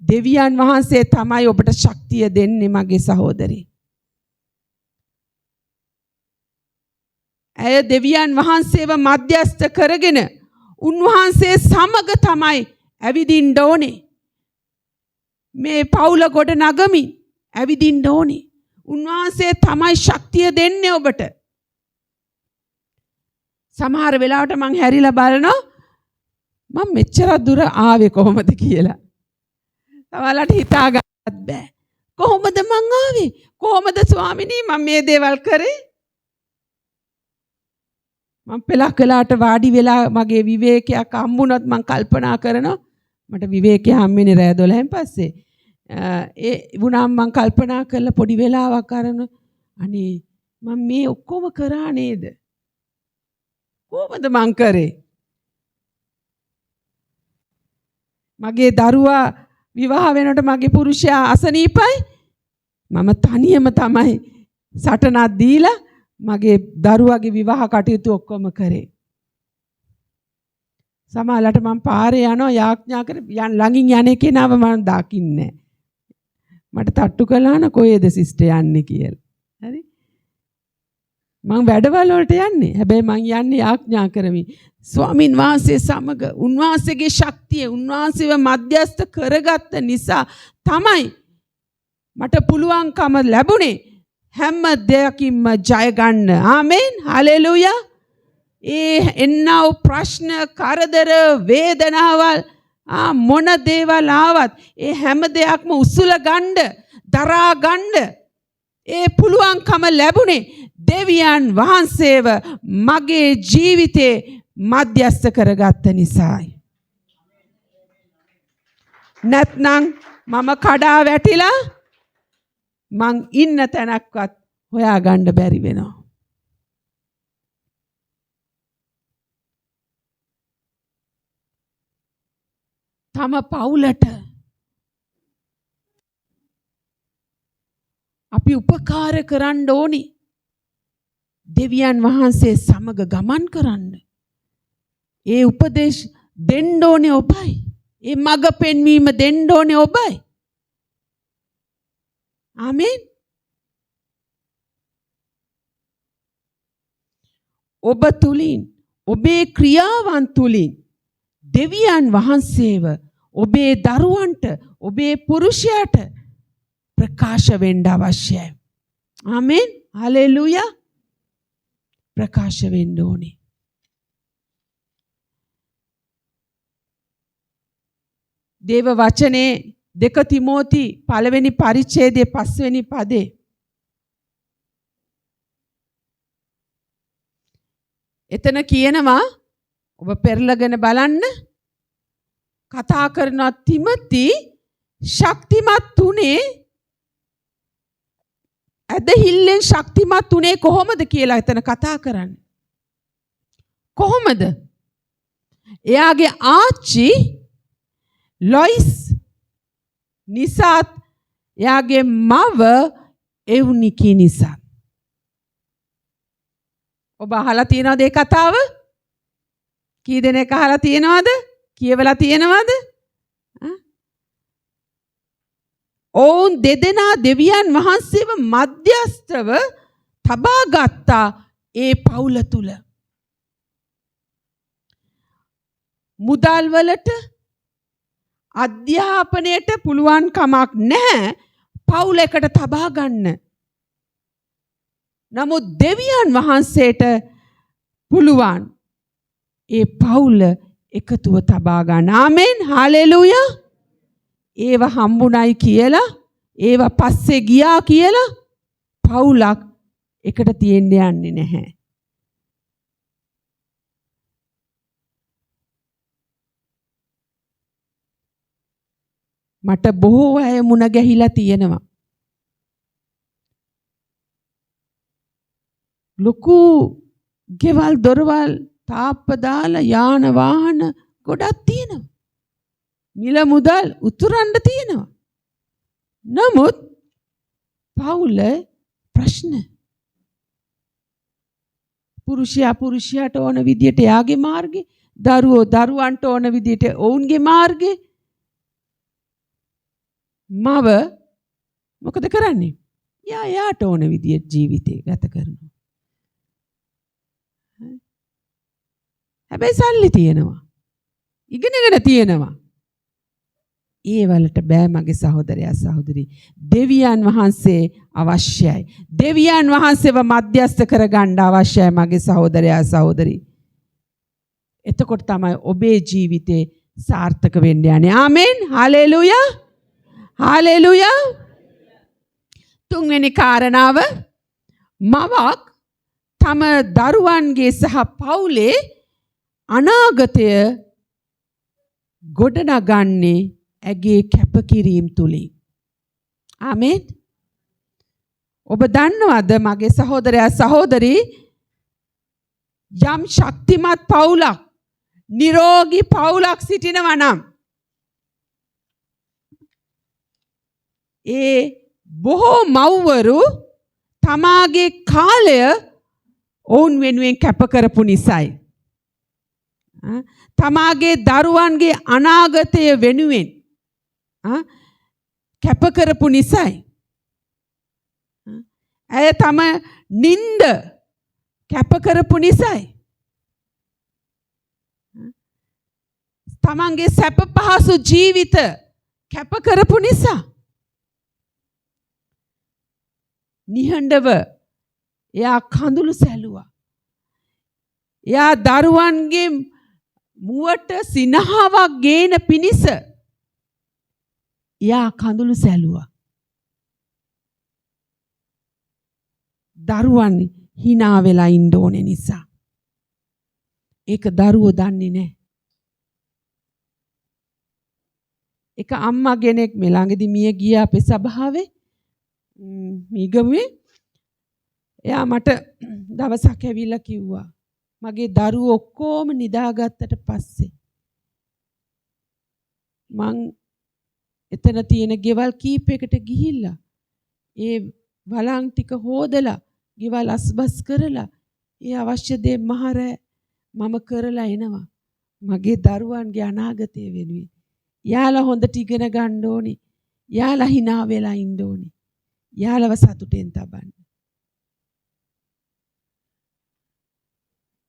දෙවියන් වහන්සේ තමයි ඔබට ශක්තිය දෙන්නේ මගේ සහෝදරේ. ඇය දෙවියන් වහන්සේව මධ්‍යස්ථ කරගෙන උන්වහන්සේ සමග තමයි ඇවිදින්න ඕනේ. මේ පවුල ගොඩ නගමින් ඇවිදින්න ඕනේ. උන්වහන්සේ තමයි ශක්තිය දෙන්නේ ඔබට. සමහර වෙලාවට මං හැරිලා බලනවා මම මෙච්චර දුර ආවේ කොහොමද කියලා. තවලට හිතා ගන්නත් බෑ. කොහොමද මං ආවේ? කොහොමද ස්වාමිනී මම මේ දේවල් කරේ? මම පෙලක් වෙලාට වාඩි වෙලා මගේ විවේකයක් හම්බුනොත් මං කල්පනා කරනවා මට විවේකයක් හම්බෙන්නේ රෑ 12න් පස්සේ. ඒ වුණාම මං කල්පනා කරලා පොඩි වෙලාවක් අරන අනේ මම මේ ඔක්කොම කරා නේද? කොහොමද මං කරේ? මගේ දරුවා විවාහ වෙනකොට මගේ පුරුෂයා අසනීපයි. මම තනියම තමයි සටනක් දීලා මගේ දරුවාගේ විවාහ කටයුතු ඔක්කොම කරේ. සමහරවිට මම පාරේ යනවා යාඥා කර ළඟින් යන්නේ කෙනාව මම දකින්නේ නැහැ. මට තට්ටු කළා න කොහෙද සිස්ටර් යන්නේ කියලා. හරි? මං වැඩවල වලට යන්නේ. හැබැයි මං යන්නේ යාඥා කරමි. ස්වාමින් වහන්සේ සමග උන්වහන්සේගේ ශක්තිය උන්වහන්සේව මධ්‍යස්ථ කරගත්ත නිසා තමයි මට පුළුවන්කම ලැබුණේ හැම දෙයකින්ම ජය ගන්න. ආමෙන්. හලෙලූයා. ඒ එන්නව ප්‍රශ්න කරදර වේදනාවල් මොන දේවල් ආවත් ඒ හැම දෙයක්ම උසුල ගන්න දරා ගන්න ඒ පුළුවන්කම ලැබුණේ දෙවියන් වහන්සේව මගේ ජීවිතේ මධ්‍යස්ථ කරගත්ත නිසායි. නැත්නම් මම කඩා වැටිලා මං ඉන්න තැනක්වත් හොයාගන්න බැරි වෙනවා. තම පවුලට අපි උපකාර කරන්න ඕනි. දෙවියන් වහන්සේ සමග ගමන් කරන්න. ඒ උපදේශ දෙන්න ඕනේ ඔබයි. ඒ මඟ පෙන්වීම දෙන්න ඕනේ ඔබයි. ආමේන්. ඔබ තුලින් ඔබේ ක්‍රියාවන් තුලින් දෙවියන් වහන්සේව ඔබේ දරුවන්ට ඔබේ පුරුෂයාට ප්‍රකාශ වෙන්න අවශ්‍යයි. ආමේන්. හලෙලූයා. ප්‍රකාශ වෙන්න ඕනේ. දේව වචනේ 2 තිමෝති 1 පරිච්ඡේදයේ 5 වෙනි පදේ එතන කියනවා ඔබ පෙරලගෙන බලන්න කතා කරන තිමති ශක්තිමත් උනේ ඇදහිල්ලෙන් ශක්තිමත් උනේ කොහොමද කියලා එතන කතා කරන්නේ. කොහොමද? එයාගේ ආච්චි ලොයිස් නිසාත් එයාගේ මව එවුනිකි නිසා. ඔබ අහලා තියෙනවද ඒ කතාව? කී දෙනෙක් අහලා තියෙනවද? කියවලා තියෙනවද? ඔවුන් දෙදෙනා දෙවියන් වහන්සේව මධ්‍යස්ථව තබා ගත්තා ඒ පවුල තුල. මුදල් වලට අධ්‍යාපනයට පුළුවන් කමක් නැහැ පවුල එකට තබා ගන්න. නමුත් දෙවියන් වහන්සේට පුළුවන් ඒ පවුල එකතුව තබා ගන්න. ආමෙන්. හලෙලූයා. ඒව හම්බුණයි කියලා ඒව පස්සේ ගියා කියලා පවුලක් එකට තියෙන්න යන්නේ නැහැ. මට බොහෝ අය මුණ ගැහිලා තියෙනවා. ලොකු ගෙවල් දොරවල් තාප්ප දාලා යාන වාහන ගොඩක් තියෙනවා. මිල මුදල් උතුරන්න තියෙනවා. නමුත් පවුල ප්‍රශ්න. පුරුෂයාට ඕන විදියට යාගේ මාර්ගේ, දරුවෝ දරුවන්ට ඕන විදියට ඔවුන්ගේ මාර්ගේ. මව මොකද කරන්නේ? යාට ඕන විදියට ජීවිතේ ගත කරනවා. හැබැයි සල්ලි තියෙනවා. ඉගෙනගෙන තියෙනවා. ඒ වලට බෑ මගේ සහෝදරයා සහෝදරි. දෙවියන් වහන්සේ අවශ්‍යයි. දෙවියන් වහන්සේව මධ්‍යස්ථ කරගන්න අවශ්‍යයි මගේ සහෝදරයා සහෝදරි. එතකොට තමයි ඔබේ ජීවිතේ සාර්ථක වෙන්න යන්නේ. ආමෙන්. හලෙලුයා. හලෙලුයා. තුන්වෙනි කාරණාව, මවක් තම දරුවන්ගේ සහ පවුලේ අනාගතය ගොඩනගන්නේ ඇගේ කැපකිරීම තුලින්. ආමෙන්. ඔබ දන්නවද මගේ සහෝදරයා සහෝදරි, යම් ශක්තිමත් පවුලක්, නිරෝගී පවුලක් සිටිනවා නම් ඒ බොහෝ මව්වරු තමාගේ කාලය ඔවුන් වෙනුවෙන් කැප කරපු නිසායි. තමාගේ දරුවන්ගේ අනාගතය වෙනුවෙන් කැප කරපු නිසායි. ඇය තම නින්ද කැප කරපු නිසායි. තමන්ගේ සැප පහසු ජීවිත කැප කරපු නිසා. නිහඬව එයා කඳුළු සැලුවා. එයා දරුවන්ගේ මුවට සිනහාවක් ගේන පිණිස එයා කඳුළු සැලුවා. දරුවන් hina වෙලා ඉන්න ඕනේ නිසා. ඒක දරුවෝ දන්නේ නැහැ. එක අම්මා කෙනෙක් මේ ළඟදී මිය ගිය අපේ සභාවේ මීගමුවේ, එයා මට දවසක් ඇවිල්ලා කිව්වා, මගේ දරුවෝ ඔක්කොම නිදාගත්තට පස්සේ මං එතන තියෙන ගෙවල් කීපයකට ගිහිල්ලා ඒ වළං ටික හොදලා ගෙවල් අස්බස් කරලා ඒ අවශ්‍ය දේ මහර මම කරලා එනවා මගේ දරුවන්ගේ අනාගතය වෙනුවෙන්. යාලා හොඳට ඉගෙන ගන්න ඕනේ. යාලා hina වෙලා ඉන්න ඕනේ. යාලව සතුටෙන් තබන්න.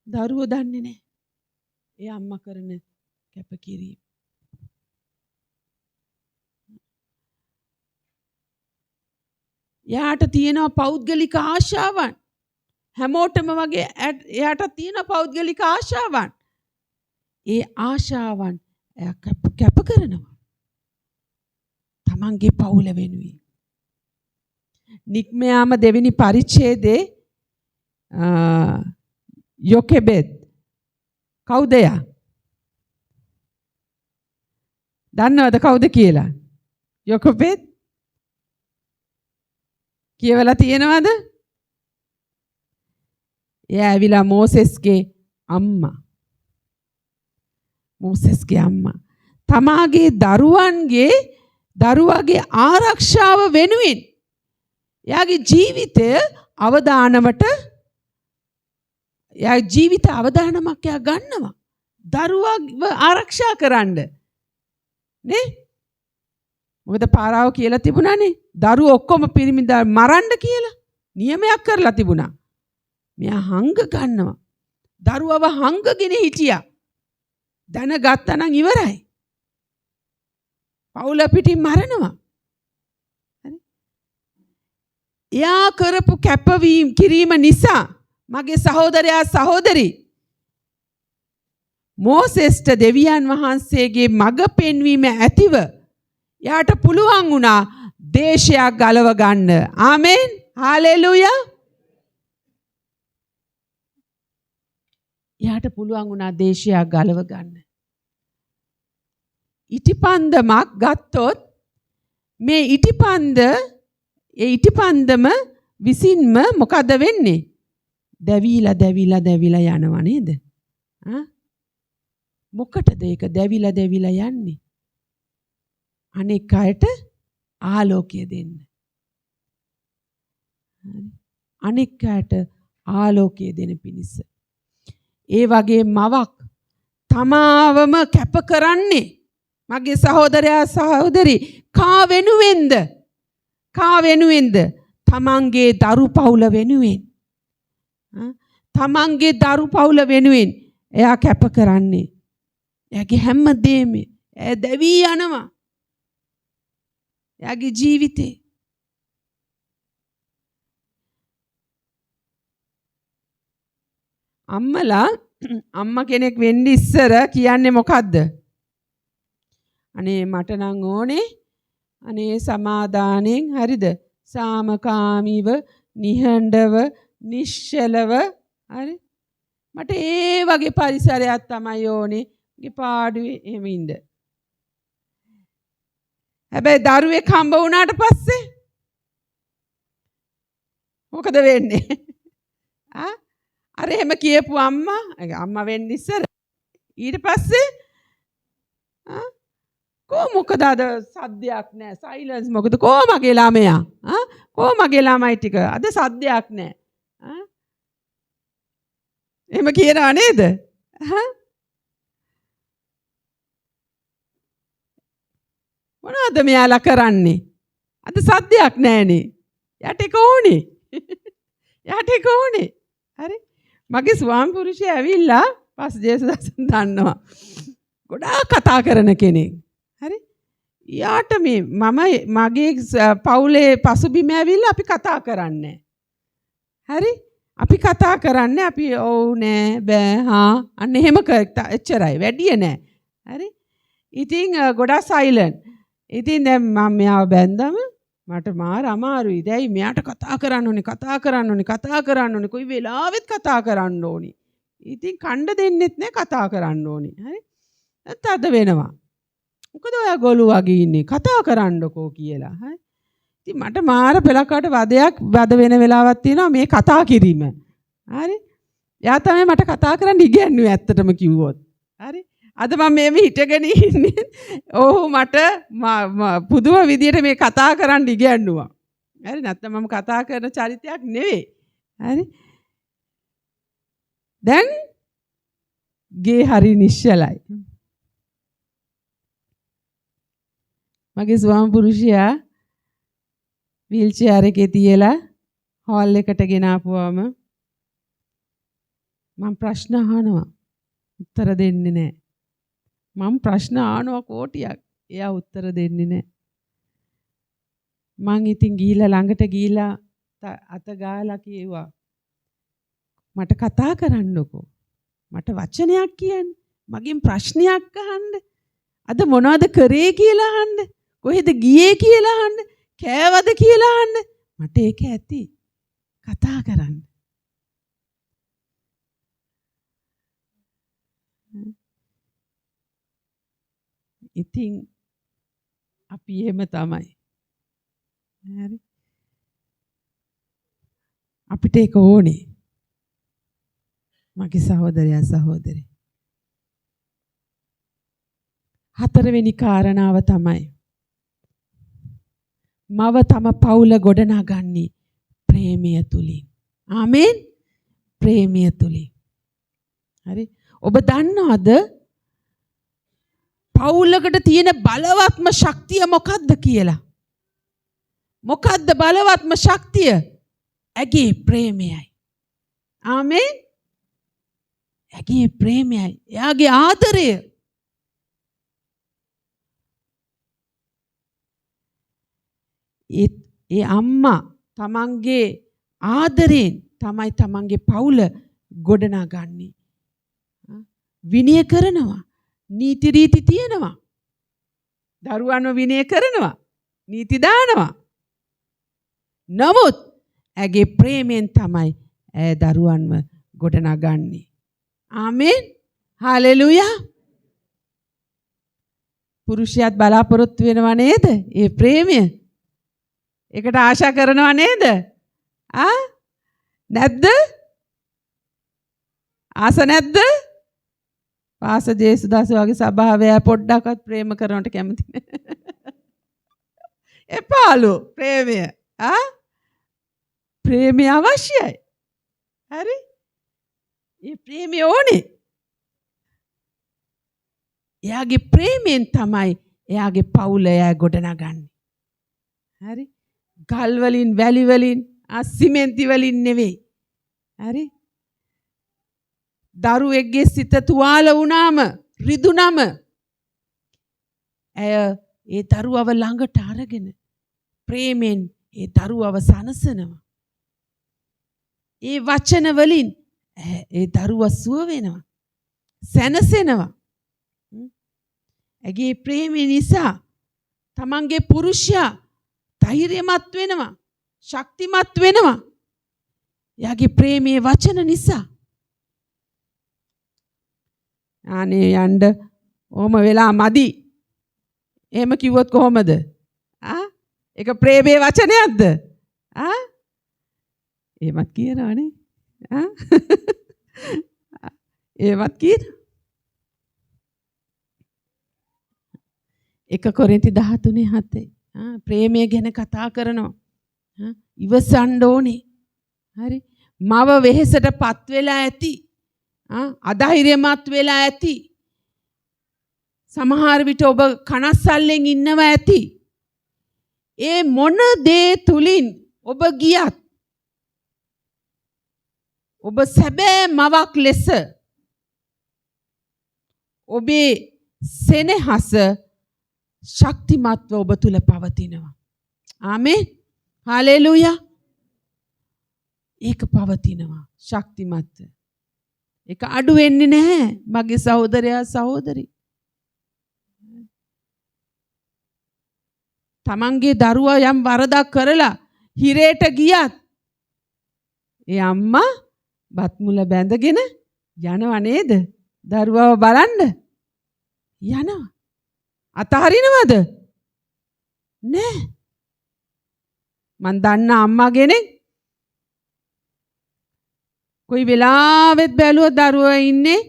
දරුවෝ දන්නේ නැහැ. ඒ අම්මා කරන කැපකිරීම. යාට තියෙනවා පෞද්ගලික ආශාවන්. හැමෝටම වගේ එයාට තියෙන පෞද්ගලික ආශාවන්. ඒ ආශාවන් එයා කැප කරනවා. තමන්ගේ පවුල වෙනුවෙන්. නික්මයාම දෙවෙනි පරිච්ඡේදයේ යොකෙබෙද් කවුද යා? දන්නවද කවුද කියලා? යොකෙබෙද් කියවලා තියෙනවද? එයා ඇවිල්ලා මෝසෙස්ගේ අම්මා. මෝසෙස්ගේ අම්මා. තමාගේ දරුවාගේ ආරක්ෂාව වෙනුවෙන් එයාගේ ජීවිතය අවදානමට එයා ජීවිත අවදානමක් එයා ගන්නවා. දරුවාව ආරක්ෂා කරන්න. නේ? මොකද පාරාව කියලා තිබුණානේ. දරුවෝ ඔක්කොම පිරිමි මරන්න කියලා නියමයක් කරලා තිබුණා. මෙයා හංග ගන්නවා. දරුවව හංගගෙන හිටියා. දැනගත්තා නම් ඉවරයි. පවුල පිටින් මරනවා. එයා කරපු කැපවීම කිරීම නිසා මගේ සහෝදරයා සහෝදරි මෝසෙස්ට දෙවියන් වහන්සේගේ මඟ පෙන්වීම ඇතිව යාට පුළුවන් වුණා දේශයක් ගලව ගන්න. ආමෙන්. හාලෙලූයා. යාට පුළුවන් වුණා දේශයක් ගලව ගන්න. ඉටිපන්දමක් ගත්තොත් මේ ඉටිපන්දම විසින්ම මොකද වෙන්නේ? දැවිලා යනවා නේද? මොකටද ඒක දැවිලා යන්නේ? අනෙක් අයට ආලෝකය දෙන්න. අනෙක් අයට ආලෝකය දෙන පිණිස. ඒ වගේ මවක් තමාවම කැප කරන්නේ මගේ සහෝදරයා සහෝදරි කා වෙනුවෙන්ද? තමන්ගේ දරු පවුල වෙනුවෙන්. තමන්ගේ දරු පවුල වෙනුවෙන් එයා කැප කරන්නේ. එයාගේ හැමදේම දැවී යනවා. එයාගේ ජීවිතේ. අම්මා කෙනෙක් වෙන්න ඉස්සර කියන්නේ මොකද්ද? අනේ මට නම් ඕනේ අනේ සමාදානෙන් හරිද? සාමකාමීව, නිහඬව, නිශ්චලව හරි? මට ඒ වගේ පරිසරයක් තමයි ඕනේ. ගේ පාඩුවේ එහෙම ඉන්න. හැබැයි දරුවෙක් හම්බ වුණාට පස්සේ මොකද වෙන්නේ? අර එහෙම කියපු අම්මා වෙන්න ඉස්සර ඊට පස්සේ මොකද අද සද්දයක් නැහැ සයිලන්ස් මොකද මගේ ළමයා මගේ ළමයි ටික අද සද්දයක් නැහැ එහෙම කියනවා නේද? මොනවද මෙයාලා කරන්නේ? අද සද්දයක් නැහනේ. යට එක ඕනේ. හරි? මගේ ස්වාමි පුරුෂයා ඇවිල්ලා පස් ජේසුදාසන් දන්නවා. ගොඩාක් කතා කරන කෙනෙක්. හරි? යාට මගේ පවුලේ පසුබිම ඇවිල්ලා අපි කතා කරන්නේ. හරි? අපි කතා කරන්නේ අපි ඔව් නෑ බෑ අන්න එහෙම එච්චරයි වැඩිය නෑ. හරි? ඉතින් ගොඩාක් සයිලන්ට්. ඉතින් දැන් මම මෙයාව බැන්දම මට මාර අමාරුයි. දැයි මෙයාට කතා කරන්න ඕනේ. කොයි වෙලාවෙත් කතා කරන්න ඕනේ. ඉතින් කණ්ඩ දෙන්නෙත් නෑ කතා කරන්න ඕනේ. හරි? නැත්නම් අද වෙනවා. මොකද ඔයා ගොළු වගේ ඉන්නේ කතා කරන්නකෝ කියලා. හරි? ඉතින් මට මාර පෙලකට වද වෙන වෙලාවක් තියෙනවා මේ කතා කිරීම. හරි? එයා තමයි මට කතා කරන්න ඉගෙනුවේ ඇත්තටම කිව්වොත්. හරි? අද මම මේ හිටගෙන ඉන්නේ. ඔව් මට පුදුම විදියට මේ කතා කරන්න ඉගෙනුවා. හරි? නැත්නම් මම කතා කරන චරිතයක් නෙවෙයි. හරි? දැන් ගේ හරි නිශ්චලයි. මගේ ස්වාමි පුරුෂයා වීල් චෙයාර් එකේ තියලා හෝල් එකට ගෙන ආපුවම මම ප්‍රශ්න අහනවා උත්තර දෙන්නේ නැහැ. මම ප්‍රශ්න අහනවා කෝටියක්. එයා උත්තර දෙන්නේ නැහැ. මං ඉතින් ගිහිල්ලා ළඟට ගිහිල්ලා අත ගාලා කිව්වා මට කතා කරන්නකෝ. මට වචනයක් කියන්න. මගෙන් ප්‍රශ්නයක් අහන්න. අද මොනවද කරේ කියලා අහන්න. කොහෙද ගියේ කියලා අහන්න. කෑවද කියලා අහන්න. මට ඒක ඇති. කතා කරන්න. ඉතින් අපි එහෙම තමයි. හරි? අපිට ඒක ඕනේ. මගේ සහෝදරයා සහෝදරි. හතරවෙනි කාරණාව තමයි මව තම පවුල ගොඩනගන්නේ ප්‍රේමය තුලින්. ආමේන්. ප්‍රේමය තුලින්. හරි? ඔබ දන්නවද පවුලකට තියෙන බලවත්ම ශක්තිය මොකක්ද කියලා? මොකක්ද බලවත්ම ශක්තිය? ඇගේ ප්‍රේමයයි. ආමේන්. ඇගේ ප්‍රේමයයි. එයාගේ ආදරය. ඒ අම්මා තමන්ගේ ආදරයෙන් තමයි තමන්ගේ පවුල ගොඩනගන්නේ. විනය කරනවා. නීති රීති තියෙනවා. දරුවන්ව විනය කරනවා. නීති දානවා. නමුත් ඇගේ ප්‍රේමයෙන් තමයි ඇය දරුවන්ව ගොඩනගන්නේ. ආමේන්. හාලෙලූයා. පුරුෂයාත් බලාපොරොත්තු වෙනවා නේද? ඒ ප්‍රේමය. ඒකට ආශා කරනවා නේද? නැද්ද? ආස නැද්ද? පාස ජේසුදාස වගේ සභාවේ පොඩ්ඩක්වත් ප්‍රේම කරනවට කැමති නැහැ. එපාලු ප්‍රේමය. ප්‍රේමය අවශ්‍යයි. හරි? මේ ප්‍රේමය ඕනේ. එයාගේ ප්‍රේමයෙන් තමයි එයාගේ පවුල එයා ගොඩනගන්නේ. හරි? ගල් වලින් වැලි වලින් සිමෙන්ති වලින් නෙවෙයි. හරි? දරුවෙක්ගේ සිත තුවාල වුණාම රිදුනම ඇය ඒ දරුවව ළඟට අරගෙන ප්‍රේමෙන් ඒ දරුවව සනසනවා. ඒ වචන වලින් ඒ දරුවා සුව වෙනවා. සැනසෙනවා. ඇගේ ප්‍රේමය නිසා තමන්ගේ පුරුෂයා ධෛර්යමත් වෙනවා. ශක්තිමත් වෙනවා. එයාගේ ප්‍රේමයේ වචන නිසා. අනේ යන්න ඕම වෙලා මදි. එහෙම කිව්වොත් කොහොමද? ඒක ප්‍රේමයේ වචනයක්ද? එහෙමත් කියනවනේ. එහෙමත් කියන. 1 කොරින්ති 13:7. ප්‍රේමය ගැන කතා කරනවා. ඉවසන්න ඕනේ. හරි? මව වෙහෙසටපත් වෙලා ඇති. අධෛර්යමත් වෙලා ඇති. සමහර විට ඔබ කනස්සල්ලෙන් ඉන්නවා ඇති. ඒ මොන දේ තුලින් ඔබ ගියත් ඔබ සැබෑ මවක් ලෙස ඔබේ සෙනෙහස ශක්තිමත්ව ඔබ තුල පවතිනවා. ආමේන්. හාලෙලූයා. ඒක පවතිනවා ශක්තිමත්ව. ඒක අඩු වෙන්නේ නැහැ මගේ සහෝදරයා සහෝදරි. තමන්ගේ දරුවා යම් වරදක් කරලා හිරේට ගියත් ඒ අම්මා බත් මුල බැඳගෙන යනව නේද? දරුවව බලන්න යනවා. අතහරිනවද? නෑ. මන් දන්න අම්මා කෙනෙක් කොයි වෙලාවෙත් බැලුවා දරුවා ඉන්නේ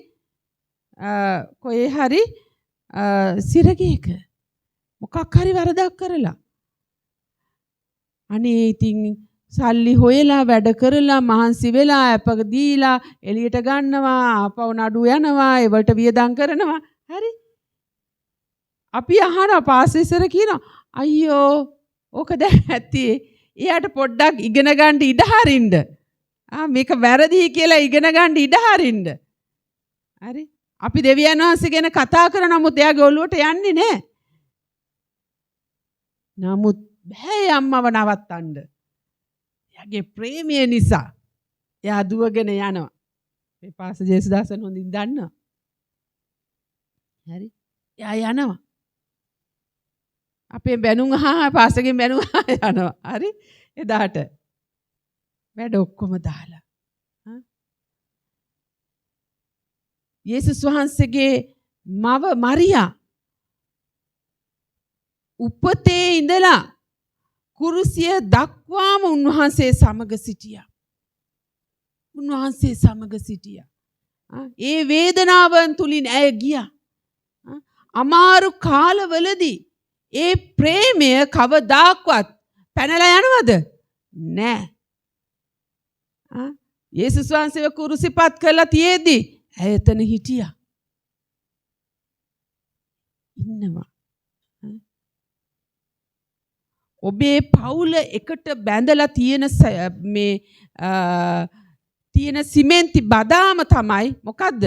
කොහේ හරි සිරගේක මොකක් හරි වරදක් කරලා. අනේ ඉතින් සල්ලි හොයලා වැඩ කරලා මහන්සි වෙලා අපක දීලා එළියට ගන්නවා ආපහු නඩු යනවා ඒවලට වියදම් කරනවා. හරි? අපි අහනවා පාසෙසර කියනවා අයියෝ ඕක දැන් ඇති එයාට පොඩ්ඩක් ඉගෙන ගන්න ඉඩ හරින්න. මේක වැරදි කියලා ඉගෙන ගන්න ඉඩ හරින්න. හරි? අපි දෙවියන් වහන්සේ ගැන කතා කරන නමුත් එයාගේ ඔළුවට යන්නේ නැහැ. නමුත් බෑ අම්මව නවත්තන්න. එයාගේ ප්‍රේමය නිසා එයා දුවගෙන යනවා. මේ පාස ජේසුදාසන් හොඳින් දන්නවා. හරි? එයා යනවා. අපේ බැනුම් පාසගෙන් බැනුම් යනවා. හරි? එදාට වැඩ ඔක්කොම දාලා. යේසුස් වහන්සේගේ මව මරියා උපතේ ඉඳලා කුරුසිය දක්වාම උන්වහන්සේ සමග සිටියා. උන්වහන්සේ සමග සිටියා. ඒ වේදනාවන් තුලින් ඇය ගියා. අමාරු කාලවලදී ඒ ප්‍රේමය කවදාක්වත් පැනලා යනවද? නෑ. යේසුස් වහන්සේව කුරුසිපත් කරලා තියේදී ඇය එතන හිටියා. ඉන්නවා. ඔබේ පවුල එකට බැඳලා තියෙන මේ තියෙන සිමෙන්ති බදාම තමයි මොකද්ද?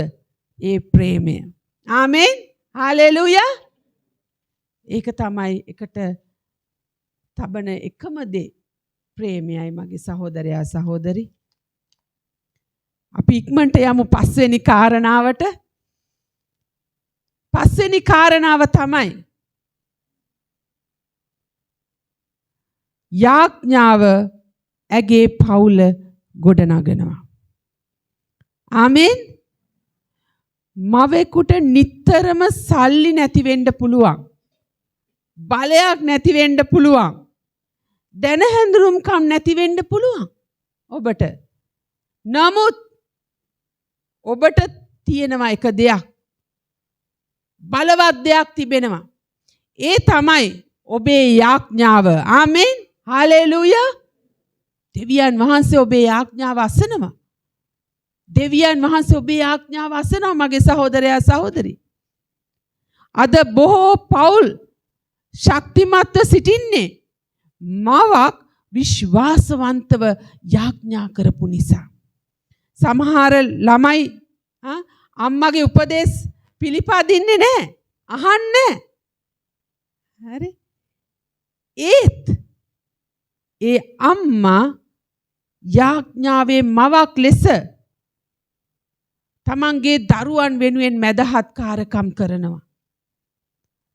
ඒ ප්‍රේමය. ආමේන්. හාලෙලූයා. ඒක තමයි එකට තබන එකම දේ ප්‍රේමයයි මගේ සහෝදරයා සහෝදරි. අපි ඉක්මනට යමු පස්වෙනි කාරණාවට. පස්වෙනි කාරණාව තමයි යාඥාව ඇගේ පවුල ගොඩනගනවා. ආමෙන්. මවෙකුට නිතරම සල්ලි නැති වෙන්න පුළුවන්. බලයක් නැති වෙන්න පුළුවන්. දැන හැඳුරුම්කම් නැති වෙන්න පුළුවන් ඔබට. නමුත් ඔබට තියෙනවා එක දෙයක්. බලවත් දෙයක් තිබෙනවා. ඒ තමයි ඔබේ යාඥාව. ආමෙන්. හාලෙලූයා. දෙවියන් වහන්සේ ඔබේ යාඥාව අසනවා. දෙවියන් වහන්සේ ඔබේ යාඥාව අසනවා මගේ සහෝදරයා සහෝදරි. අද බොහෝ පවුල් ශක්තිමත්ව සිටින්නේ මවක් විශ්වාසවන්තව යාඥා කරපු නිසා. සමහර ළමයි අම්මගේ උපදේශ පිළිපදින්නේ නැහැ. අහන්නේ. හරි. ඒත් ඒ අම්මා යාඥාවේ මවක් ලෙස තමන්ගේ දරුවන් වෙනුවෙන් මැදහත්කාරකම් කරනවා.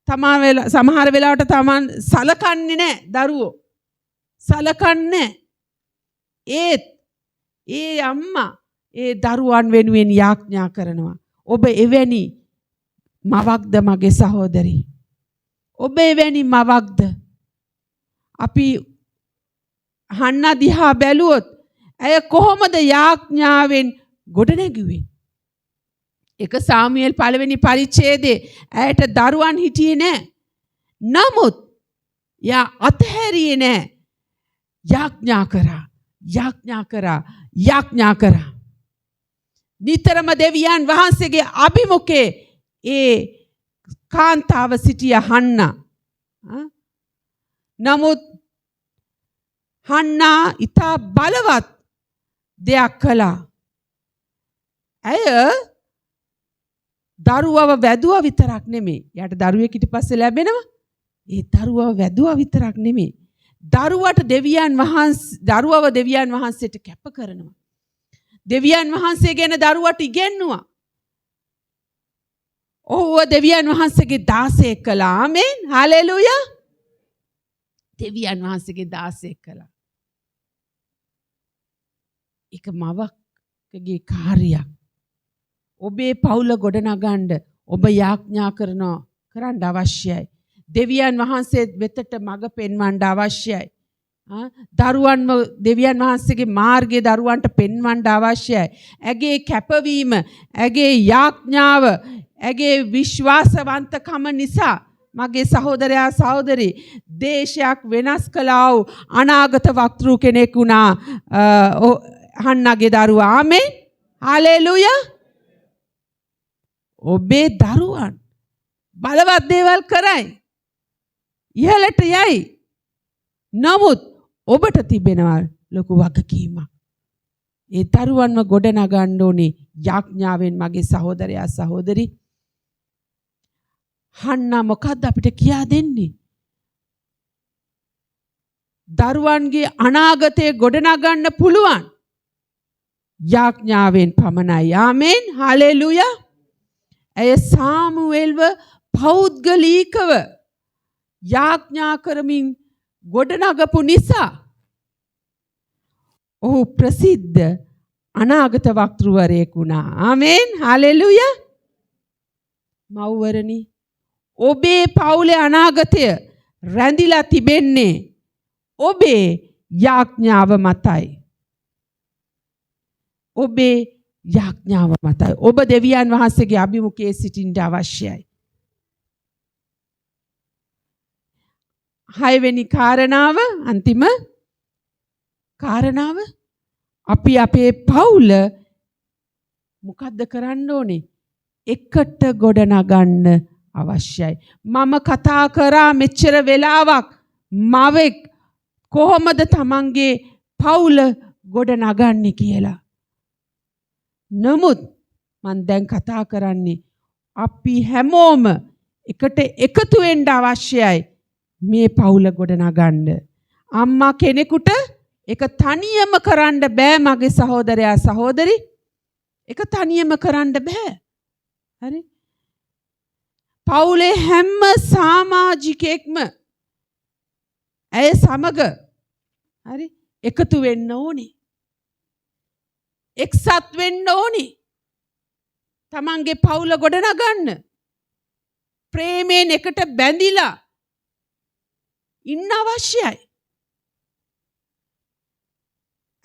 සමහර වෙලාවට තමන් සලකන්නේ නැහැ දරුවෝ. සලකන්නේ. ඒත් ඒ අම්මා ඒ දරුවන් වෙනුවෙන් යාඥා කරනවා. ඔබ එවැනි මවක්ද මගේ සහෝදරි? ඔබ එවැනි මවක්ද? අපි හන්නා දිහා බැලුවොත් ඇය කොහොමද යාඥාවෙන් ගොඩනැගුවේ? එක සාමුවෙල් පළවෙනි පරිච්ඡේදයේ ඇයට දරුවන් හිටියේ නැහැ. නමුත් යා අතහැරියේ නැහැ. යාඥා කරා. යාඥා කරා. යාඥා කරා. නිතරම දෙවියන් වහන්සේගේ අභිමුඛයේ ඒ කාන්තාව සිටිය හන්නා. නමුත් හන්නා ඊට බලවත් දෙයක් කළා. ඇය දරුවව වැදුවා විතරක් නෙමෙයි. යාට දරුවෙක් ඊට පස්සේ ලැබෙනවා. ඒ දරුවව වැදුවා විතරක් නෙමෙයි. දරුවට දරුවව දෙවියන් වහන්සේට කැප කරනවා. දෙවියන් වහන්සේ ගැන දරුවට ඉගෙනුවා. ඔහුව දෙවියන් වහන්සේගේ දාසයෙක් කළා. ආමෙන්. හාලෙලූයා. දෙවියන් වහන්සේගේ දාසයෙක් කළා. ඒක මවකගේ කාර්යයක්. ඔබේ පවුල ගොඩනගන්න ඔබ යාඥා කරන්න අවශ්‍යයි. දෙවියන් වහන්සේ වෙතට මඟ පෙන්වන්න අවශ්‍යයි. දරුවන්ව දෙවියන් වහන්සේගේ මාර්ගයේ දරුවන්ට පෙන්වන්න අවශ්‍යයි. ඇගේ කැපවීම, ඇගේ යාඥාව, ඇගේ විශ්වාසවන්තකම නිසා මගේ සහෝදරයා සහෝදරි දේශයක් වෙනස් කළා වූ අනාගත වක්තෘ කෙනෙක් වුණා හන්නගේ දරුවා. ආමෙන්. හාලෙලූයා. ඔබේ දරුවන් බලවත් දේවල් කරයි. ඉහළට යයි. නමුත් ඔබට තිබෙනවා ලොකු වගකීමක්. ඒ දරුවන්ව ගොඩනගන්න ඕනේ යාඥාවෙන් මගේ සහෝදරයා සහෝදරි. හන්නා මොකද්ද අපිට කියා දෙන්නේ? දරුවන්ගේ අනාගතය ගොඩනගන්න පුළුවන් යාඥාවෙන් පමණයි. ආමෙන්. හාලෙලූයා. ඇය සාමුවෙල්ව පෞද්ගලිකව යාඥා කරමින් ගොඩනගපු නිසා ඔහු ප්‍රසිද්ධ අනාගත වක්තෘවරයෙක් වුණා. ආමෙන්. හාලෙලූයා. මව්වරනි, ඔබේ පවුලේ අනාගතය රැඳිලා තිබෙන්නේ ඔබේ යාඥාව මතයි. ඔබේ යාඥාව මතයි. ඔබ දෙවියන් වහන්සේගේ අභිමුඛයේ සිටින්න අවශ්‍යයි. 6 වෙනි කාරණාව, අන්තිම කාරණාව, අපි අපේ පවුල මොකද්ද කරන්න ඕනේ? එකට ගොඩනගන්න අවශ්‍යයි. මම කතා කරා මෙච්චර වෙලාවක් මවෙක් කොහොමද තමන්ගේ පවුල ගොඩනගන්නේ කියලා. නමුත් මම දැන් කතා කරන්නේ අපි හැමෝම එකට එකතු වෙන්න අවශ්‍යයි මේ පවුල ගොඩනගන්න. අම්මා කෙනෙකුට ඒක තනියම කරන්න බෑ මගේ සහෝදරයා සහෝදරි. ඒක තනියම කරන්න බෑ. හරි? පවුලේ හැම සමාජිකයෙක්ම ඇය සමග හරි එකතු වෙන්න ඕනේ. එක්සත් වෙන්න ඕනේ. තමන්ගේ පවුල ගොඩනගන්න. ප්‍රේමයෙන් එකට බැඳිලා ඉන්න අවශ්‍යයි.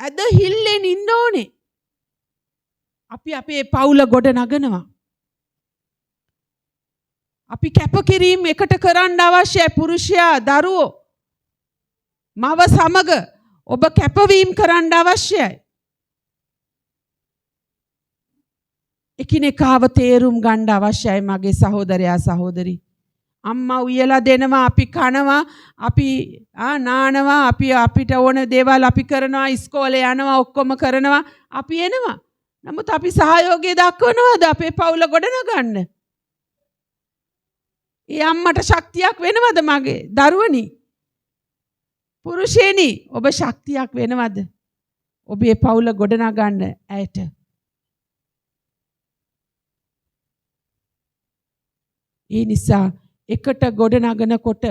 ඇදහිල්ලෙන් ඉන්න ඕනේ. අපි අපේ පවුල ගොඩනගනවා. අපි කැපකිරීම එකට කරන්න අවශ්‍යයි. පුරුෂයා දරුවෝ මව සමග ඔබ කැපවීම කරන්න අවශ්‍යයි. එකිනෙකාව තේරුම් ගන්න අවශ්‍යයි මගේ සහෝදරයා සහෝදරි. අම්මා උයලා දෙනවා, අපි කනවා, අපි නානවා, අපි අපිට ඕන දේවල් අපි කරනවා, ඉස්කෝලේ යනවා, ඔක්කොම කරනවා, අපි එනවා. නමුත් අපි සහයෝගය දක්වනවද අපේ පවුල ගොඩනගන්න? ඒ අම්මට ශක්තියක් වෙනවද මගේ දරුවනි? පුරුෂයනි, ඔබ ශක්තියක් වෙනවද ඔබේ පවුල ගොඩනගන්න ඇයට? ඒ නිසා එකට ගොඩනගනකොට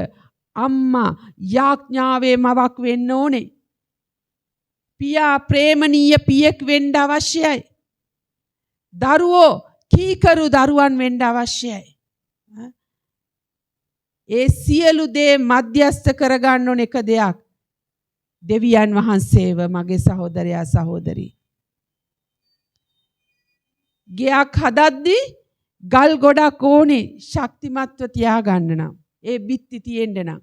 අම්මා යාඥාවේ මවක් වෙන්න ඕනේ. පියා ප්‍රේමණීය පියෙක් වෙන්න අවශ්‍යයි. දරුවෝ කීකරු දරුවන් වෙන්න අවශ්‍යයි. ඒ සියලු දේ මධ්‍යස්ථ කරගන්න ඕන එක දෙයක් දෙවියන් වහන්සේව මගේ සහෝදරයා සහෝදරි. ගයක් හදද්දී ගල් ගොඩක් ඕනේ ශක්තිමත්ව තියාගන්න නම්. ඒ බිත්ති තියෙන්න නම්.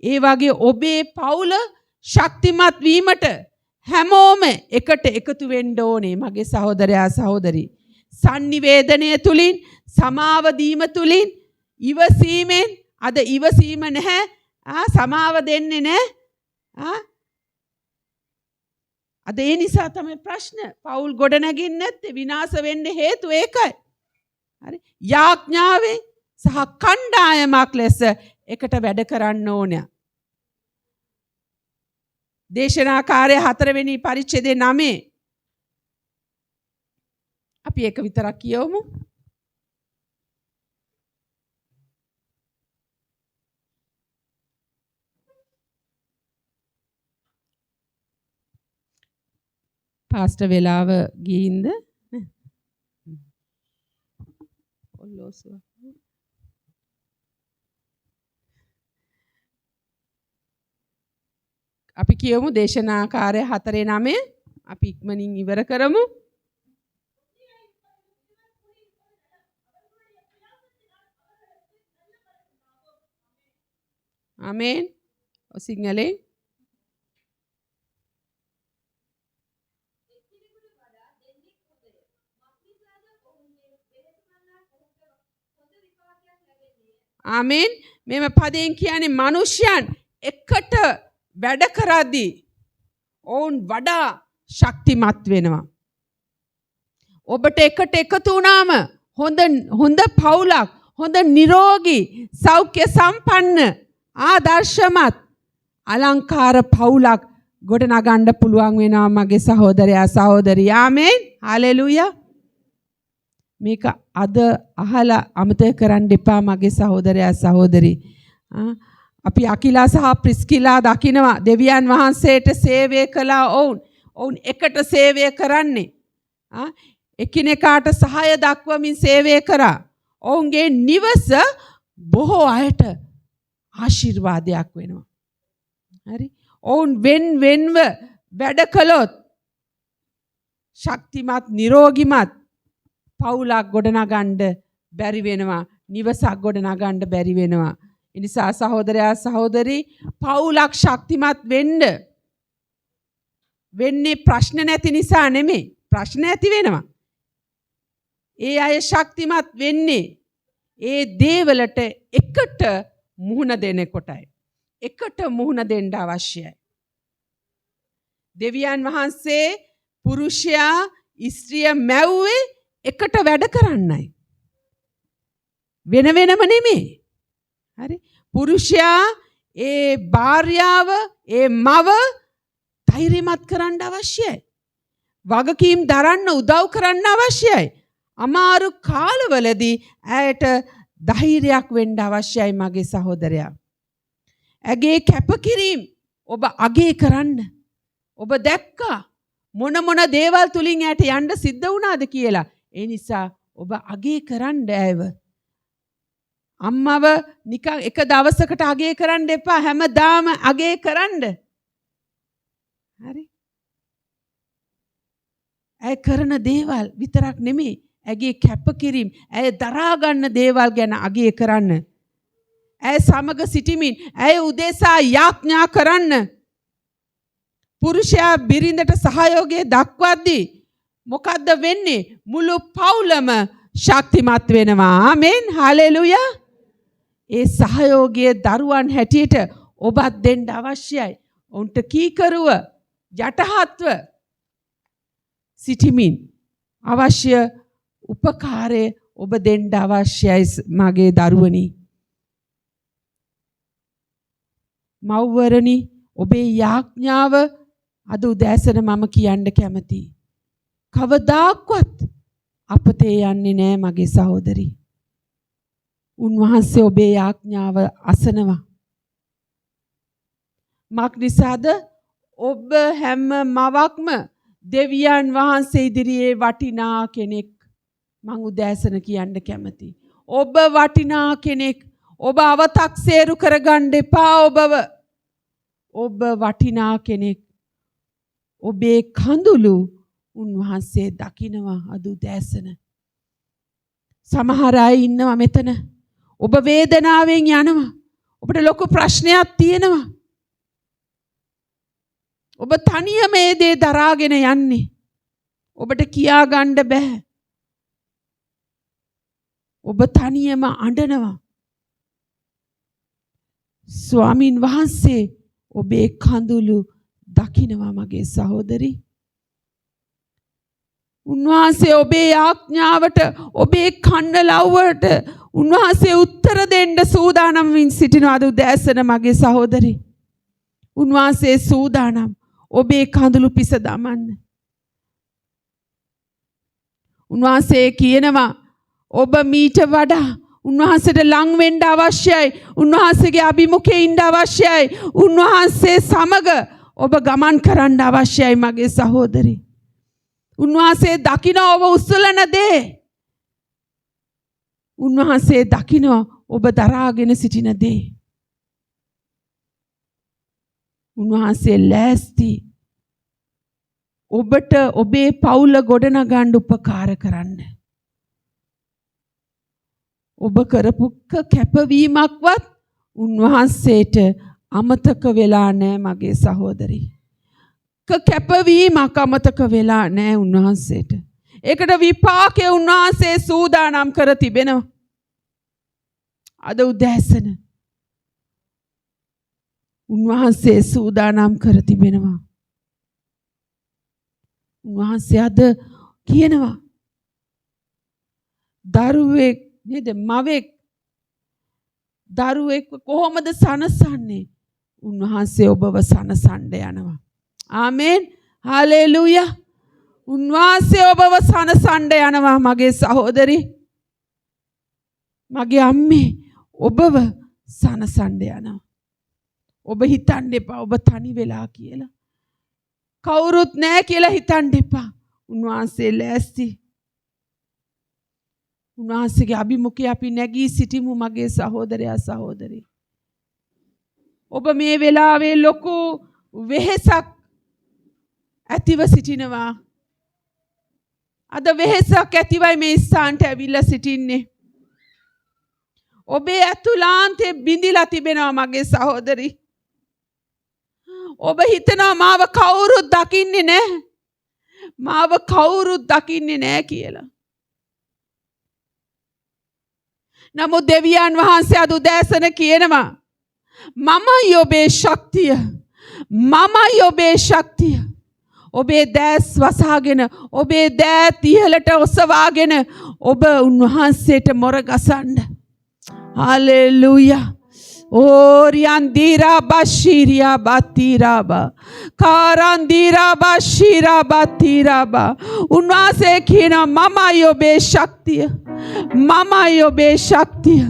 ඒ වගේ ඔබේ පවුල ශක්තිමත් වීමට හැමෝම එකට එකතු වෙන්න ඕනේ මගේ සහෝදරයා සහෝදරි. sannivedanaya තුලින්, සමාව දීම තුලින්, ඉවසීමෙන්. අද ඉවසීම නැහැ. සමාව දෙන්නේ නැහැ. අද ඒ නිසා තමයි ප්‍රශ්න. පවුල් ගොඩ නැගින්නේ නැත්තේ. විනාශ වෙන්න හේතුව ඒකයි. හරි. යාඥාවෙන් සහ කණ්ඩායමක් ලෙස එකට වැඩ කරන්න ඕනේ. දේශනාකාරය 4 වෙනි පරිච්ඡේදයේ 9 අපි ඒක විතරක් කියවමු. පාස්ටර් වෙලාව ගිහින්ද? ඔල්ලෝසුව. අපි කියමු දේශනාකාරය 4:9 අපි ඉක්මනින් ඉවර කරමු. ආමේන්. සිංහලෙන් ආමේන්. මෙම පදයෙන් කියන්නේ මිනිසයන් එකට වැඩ කරද්දී ඔවුන් වඩා ශක්තිමත් වෙනවා. ඔබට එකට එකතු වුණාම හොඳ පවුලක්, හොඳ නිරෝගී, සෞඛ්‍ය සම්පන්න, ආදර්ශමත්, අලංකාර පවුලක් ගොඩනගන්න පුළුවන් වෙනවා මගේ සහෝදරයා සහෝදරිය. ආමේන්. හලෙලූයා. මේක අද අහලා අමතක කරන්න එපා මගේ සහෝදරයා සහෝදරි. අපි අකිලා සහ ප්‍රිස්කිලා දකිනවා දෙවියන් වහන්සේට සේවය කළා. ඔවුන් එකට සේවය කරන්නේ. එකිනෙකාට සහාය දක්වමින් සේවය කරා. ඔවුන්ගේ නිවස බොහෝ අයට ආශිර්වාදයක් වෙනවා. හරි. ඔවුන් වෙන්ව වැඩ කළොත් ශක්තිමත්, නිරෝගිමත් පවුලක් ගොඩනගන්න බැරි වෙනවා. නිවසක් ගොඩනගන්න බැරි වෙනවා. ඒ නිසා සහෝදරයා සහෝදරි, පවුලක් ශක්තිමත් වෙන්නේ ප්‍රශ්න නැති නිසා නෙමෙයි. ප්‍රශ්න ඇති වෙනවා. ඒ අය ශක්තිමත් වෙන්නේ ඒ දේවලට එකට මුහුණ දෙන කොටයි. එකට මුහුණ දෙන්න අවශ්‍යයි. දෙවියන් වහන්සේ පුරුෂයා ස්ත්‍රිය මැව්වේ එකට වැඩ කරන්නයි. වෙන වෙනම නෙමෙයි. හරි. පුරුෂයා ඒ භාර්යාව, ඒ මව ධෛර්යමත් කරන්න අවශ්‍යයි. වගකීම් දරන්න උදව් කරන්න අවශ්‍යයි. අමාරු කාලවලදී ඇයට ධෛර්යයක් වෙන්න අවශ්‍යයි මගේ සහෝදරයා. ඇගේ කැපකිරීම ඔබ අගය කරන්න. ඔබ දැක්කා මොන මොන දේවල් තුලින් යට යන්න සිද්ධ වුණාද කියලා. ඒ නිසා ඔබ අගේ කරන්න ඇයව. අම්මව නිකන් එක දවසකට අගේ කරන්න එපා. හැමදාම අගේ කරන්න. හරි. ඇය කරන දේවල් විතරක් නෙමෙයි. ඇගේ කැපකිරීම, ඇය දරා ගන්න දේවල් ගැන අගේ කරන්න. ඇය සමග සිටීමින් ඇය උදෙසා යාඥා කරන්න. පුරුෂයා බිරිඳට සහයෝගය දක්වද්දී මොකද්ද වෙන්නේ? මුළු පවුලම ශක්තිමත් වෙනවා. ආමෙන්. හලෙලුයා. ඒ සහයෝගයේ දරුවන් හැටියට ඔබත් දෙන්න අවශ්‍යයි. උන්ට කීකරුව යටහත්ව සිටීමින් අවශ්‍ය උපකාරය ඔබ දෙන්න අවශ්‍යයි මගේ දරුවනි. මව්වරනි, ඔබේ යාඥාව අද උදෑසන මම කියන්න කැමතියි. කවදාක්වත් අපතේ යන්නේ නෑ මගේ සහෝදරි. උන්වහන්සේ ඔබේ යාඥාව අසනවා. මක් නිසාද? ඔබ හැම මවක්ම දෙවියන් වහන්සේ ඉදිරියේ වටිනා කෙනෙක්. මං උදෑසන කියන්න කැමතියි. ඔබ වටිනා කෙනෙක්. ඔබ අව탁සේරු කරගන්න එපා ඔබව. ඔබ වටිනා කෙනෙක්. ඔබේ කඳුළු උන්වහන්සේ දකිනවා අද උදෑසන. සමහර අය ඉන්නවා මෙතන. ඔබ වේදනාවෙන් යනවා. ඔබට ලොකු ප්‍රශ්නයක් තියෙනවා. ඔබ තනියම මේ දේ දරාගෙන යන්නේ. ඔබට කියා ගන්න බෑ. ඔබ තනියම අඬනවා. ස්වාමින් වහන්සේ ඔබේ කඳුළු දකිනවා මගේ සහෝදරි. උන්වහන්සේ ඔබේ යාඥාවට, ඔබේ කන්නලව්වට උන්වහන්සේ උත්තර දෙන්න සූදානම් වෙමින් සිටිනවා අද උදෑසන මගේ සහෝදරි. උන්වහන්සේ සූදානම් ඔබේ කඳුළු පිස දමන්න. උන්වහන්සේ කියනවා ඔබ මීට වඩා උන්වහන්සේට ලං වෙන්න අවශ්‍යයි. උන්වහන්සේගේ අභිමුඛයේ ඉන්න අවශ්‍යයි. උන්වහන්සේ සමග ඔබ ගමන් කරන්න අවශ්‍යයි මගේ සහෝදරි. උන්වහන්සේ දකින්න ඔබ උස්සලන දේ. උන්වහන්සේ දකින්න ඔබ දරාගෙන සිටින දේ. උන්වහන්සේ ලෑස්ති ඔබට ඔබේ පවුල ගොඩනගන්න උපකාර කරන්න. ඔබ කරපු කැපවීමක්වත් උන්වහන්සේට අමතක වෙලා නැහැ මගේ සහෝදරි. කැපවීමක් අමතක වෙලා නැහැ උන්වහන්සේට. ඒකට විපාකේ උන්වහන්සේ සූදානම් කර තිබෙනවා. අද උදෑසන උන්වහන්සේ සූදානම් කර තිබෙනවා. උන්වහන්සේ අද කියනවා දරුවෙක් නේද, මවෙක් දරුවෙක් කොහොමද සනසන්නේ? උන්වහන්සේ ඔබව සනසන්න යනවා. ආමෙන්. හලෙලුයා. උන්වහන්සේ ඔබව සනසන්න යනවා මගේ සහෝදරි. මගේ අම්මේ ඔබව සනසන්න යනවා. ඔබ හිතන්න එපා ඔබ තනි වෙලා කියලා. කවුරුත් නැහැ කියලා හිතන්න එපා. උන්වහන්සේ ලෑස්ති. උන්වහන්සේගේ අභිමුඛයේ අපි නැගී සිටිමු මගේ සහෝදරයා සහෝදරි. ඔබ මේ වෙලාවේ ලොකු වෙහෙසක් ඇතිව සිටිනවා. අද වෙහෙසක් ඇතිවයි මේ ස්ථානට ඇවිල්ලා සිටින්නේ. ඔබේ අතුලාන්තේ බිඳිලා තිබෙනවා මගේ සහෝදරි. ඔබ හිතනවා මාව කවුරුත් දකින්නේ නැහැ. මාව කවුරුත් දකින්නේ නැහැ කියලා. නමුත් දෙවියන් වහන්සේ අද උදෑසන කියනවා මමයි ඔබේ ශක්තිය. මමයි ඔබේ ශක්තිය. ඔබේ දැස් වසාගෙන ඔබේ දෑත් ඉහළට ඔසවාගෙන ඔබ උන්වහන්සේට මොර ගසන්න. හලෙලුයා. ඕරියන්දීරා බශීරියා බතිරාබා කාරන්දීරා බශීරා බතිරාබා. උන්වහන්සේ කියනවා මමයි ඔබේ ශක්තිය. මමයි ඔබේ ශක්තිය.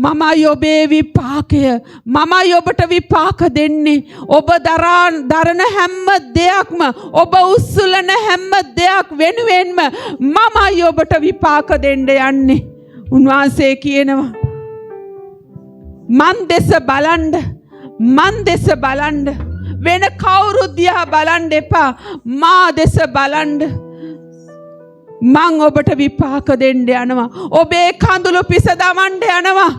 මමයි ඔබේ විපාකය. මමයි ඔබට විපාක දෙන්නේ. ඔබ දරන හැම දෙයක්ම, ඔබ උස්සලන හැම දෙයක් වෙනුවෙන්ම මමයි ඔබට විපාක දෙන්න යන්නේ. උන්වහන්සේ කියනවා මන් දෙස බලන්න, මන් දෙස බලන්න. වෙන කවුරුත් දිහා බලන්න එපා. මා දෙස බලන්න. මං ඔබට විපාක දෙන්න යනවා. ඔබේ කඳුළු පිස දමන්න යනවා.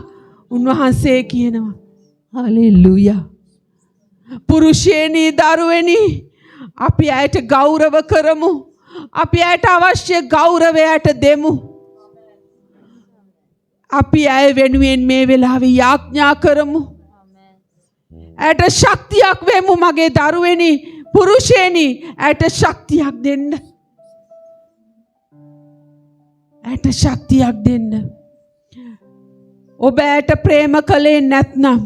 උන්වහන්සේ කියනවා හලෙලූයා. පුරුෂයනි, දරුවනි, අපි ඇයට ගෞරව කරමු. අපි ඇයට අවශ්‍ය ගෞරවයට දෙමු. අපි ඇය වෙනුවෙන් මේ වෙලාවේ යාඥා කරමු. ඇයට ශක්තියක් වෙමු. මගේ දරුවනි, පුරුෂයනි, ඇයට ශක්තියක් දෙන්න. ඇයට ශක්තියක් දෙන්න. ඔබ ඇයට ප්‍රේම කළේ නැත්නම්,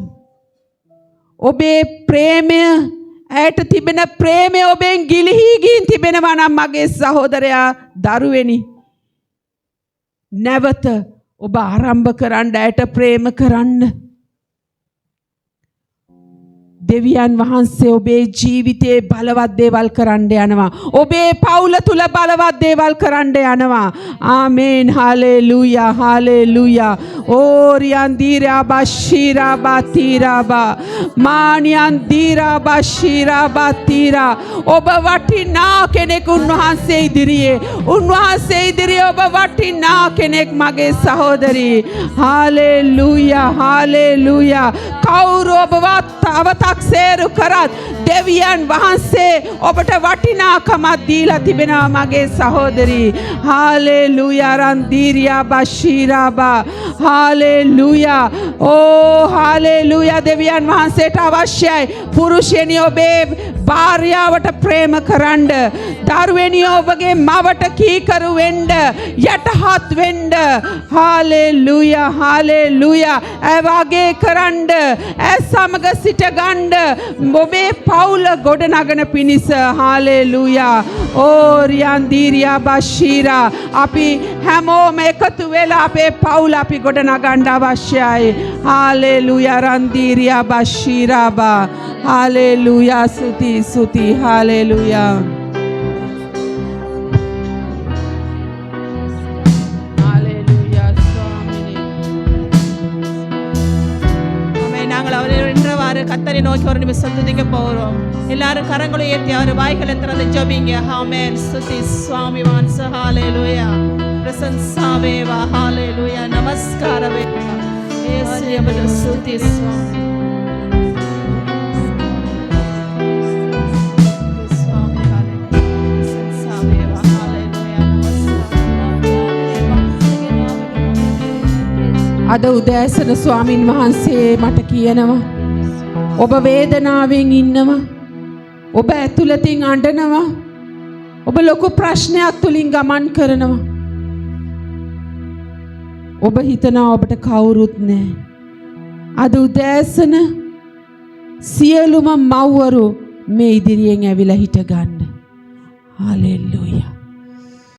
ඔබේ ප්‍රේමය, ඇයට තිබෙන ප්‍රේමය ඔබෙන් ගිලිහී ගින් තිබෙනවා නම් මගේ සහෝදරයා, දරුවනි, නැවත ඔබ ආරම්භ කරන්න, ඇයට ප්‍රේම කරන්න. දෙවියන් වහන්සේ ඔබේ ජීවිතයේ බලවත් දේවල් කරන්න යනවා. ඔබේ පවුල තුල බලවත් දේවල් කරන්න යනවා. ආමේන්. හලෙලූයා, හලෙලූයා. ඕරියන් දීරා බෂීරා බාතිරා මානියන් දීරා බෂීරා බාතිරා. ඔබ වටිනා කෙනෙක් උන්වහන්සේ ඉදිරියේ. උන්වහන්සේ ඉදිරියේ ඔබ වටිනා කෙනෙක් මගේ සහෝදරී. Hallelujah, hallelujah. කවුරු ඔබවත් අවතක්සේරු කරත් දෙවියන් වහන්සේ ඔබට වටිනාකමක් දීලා තිබෙනවා මගේ සහෝදරී. හාලෙලූයා. රන්දීරියා බෂීරාබා. හාලෙලූයා. ඕ හාලෙලූයා. දෙවියන් වහන්සේට අවශ්‍යයි පුරුෂයනි ඔබේ භාර්යාවට ප්‍රේම කරන්න. දරුවනි ඔබගේ මවට කීකරු වෙන්න, යටහත් වෙන්න. Hallelujah, hallelujah. ඒ වගේ කරන්න, ඒ සමග සිට ගන්න, ඔබේ පවුල ගොඩනගන පිණිස. හාලෙලූයා. ඕරියන් දීරියා බෂීරා. අපි හැමෝම එකතු වෙලා අපේ පවුල අපි ගොඩනගන්න අවශ්‍යයි. හාලෙලූයා. රන්දීරියා බෂීරාබා. හාලෙලූයා. සුති සුති. හාලෙලූයා. கத்தரை நோக்கி ஒரு நிமிஷம் துதிக்க போறோம். எல்லாரும் கரங்களை ஏற்றி அவர் வாய்களை திறந்து ஜெபிங்க. ஆமென். ஸ்துதி சுவாமிவான். ஹalleluya. பிரசன்சாவேவா. ஹalleluya. நமஸ்காரவே. இயேசுவே ஸ்துதி சுவாமி. சுவாமி ஹalleluya. பிரசன்சாவேவா. ஹalleluya. நமஸ்காரவே. අද උදෑසන ස්වාමින් වහන්සේ මට කියනවා ඔබ වේදනාවෙන් ඉන්නවා. ඔබ ඇතුළතින් අඬනවා. ඔබ ලොකු ප්‍රශ්නයක් තුලින් ගමන් කරනවා. ඔබ හිතනවා ඔබට කවුරුත් නැහැ. අද උදෑසන සියලුම මව්වරු මේ ඉදිරියෙන් ඇවිල්ලා හිට ගන්න. හalleluya.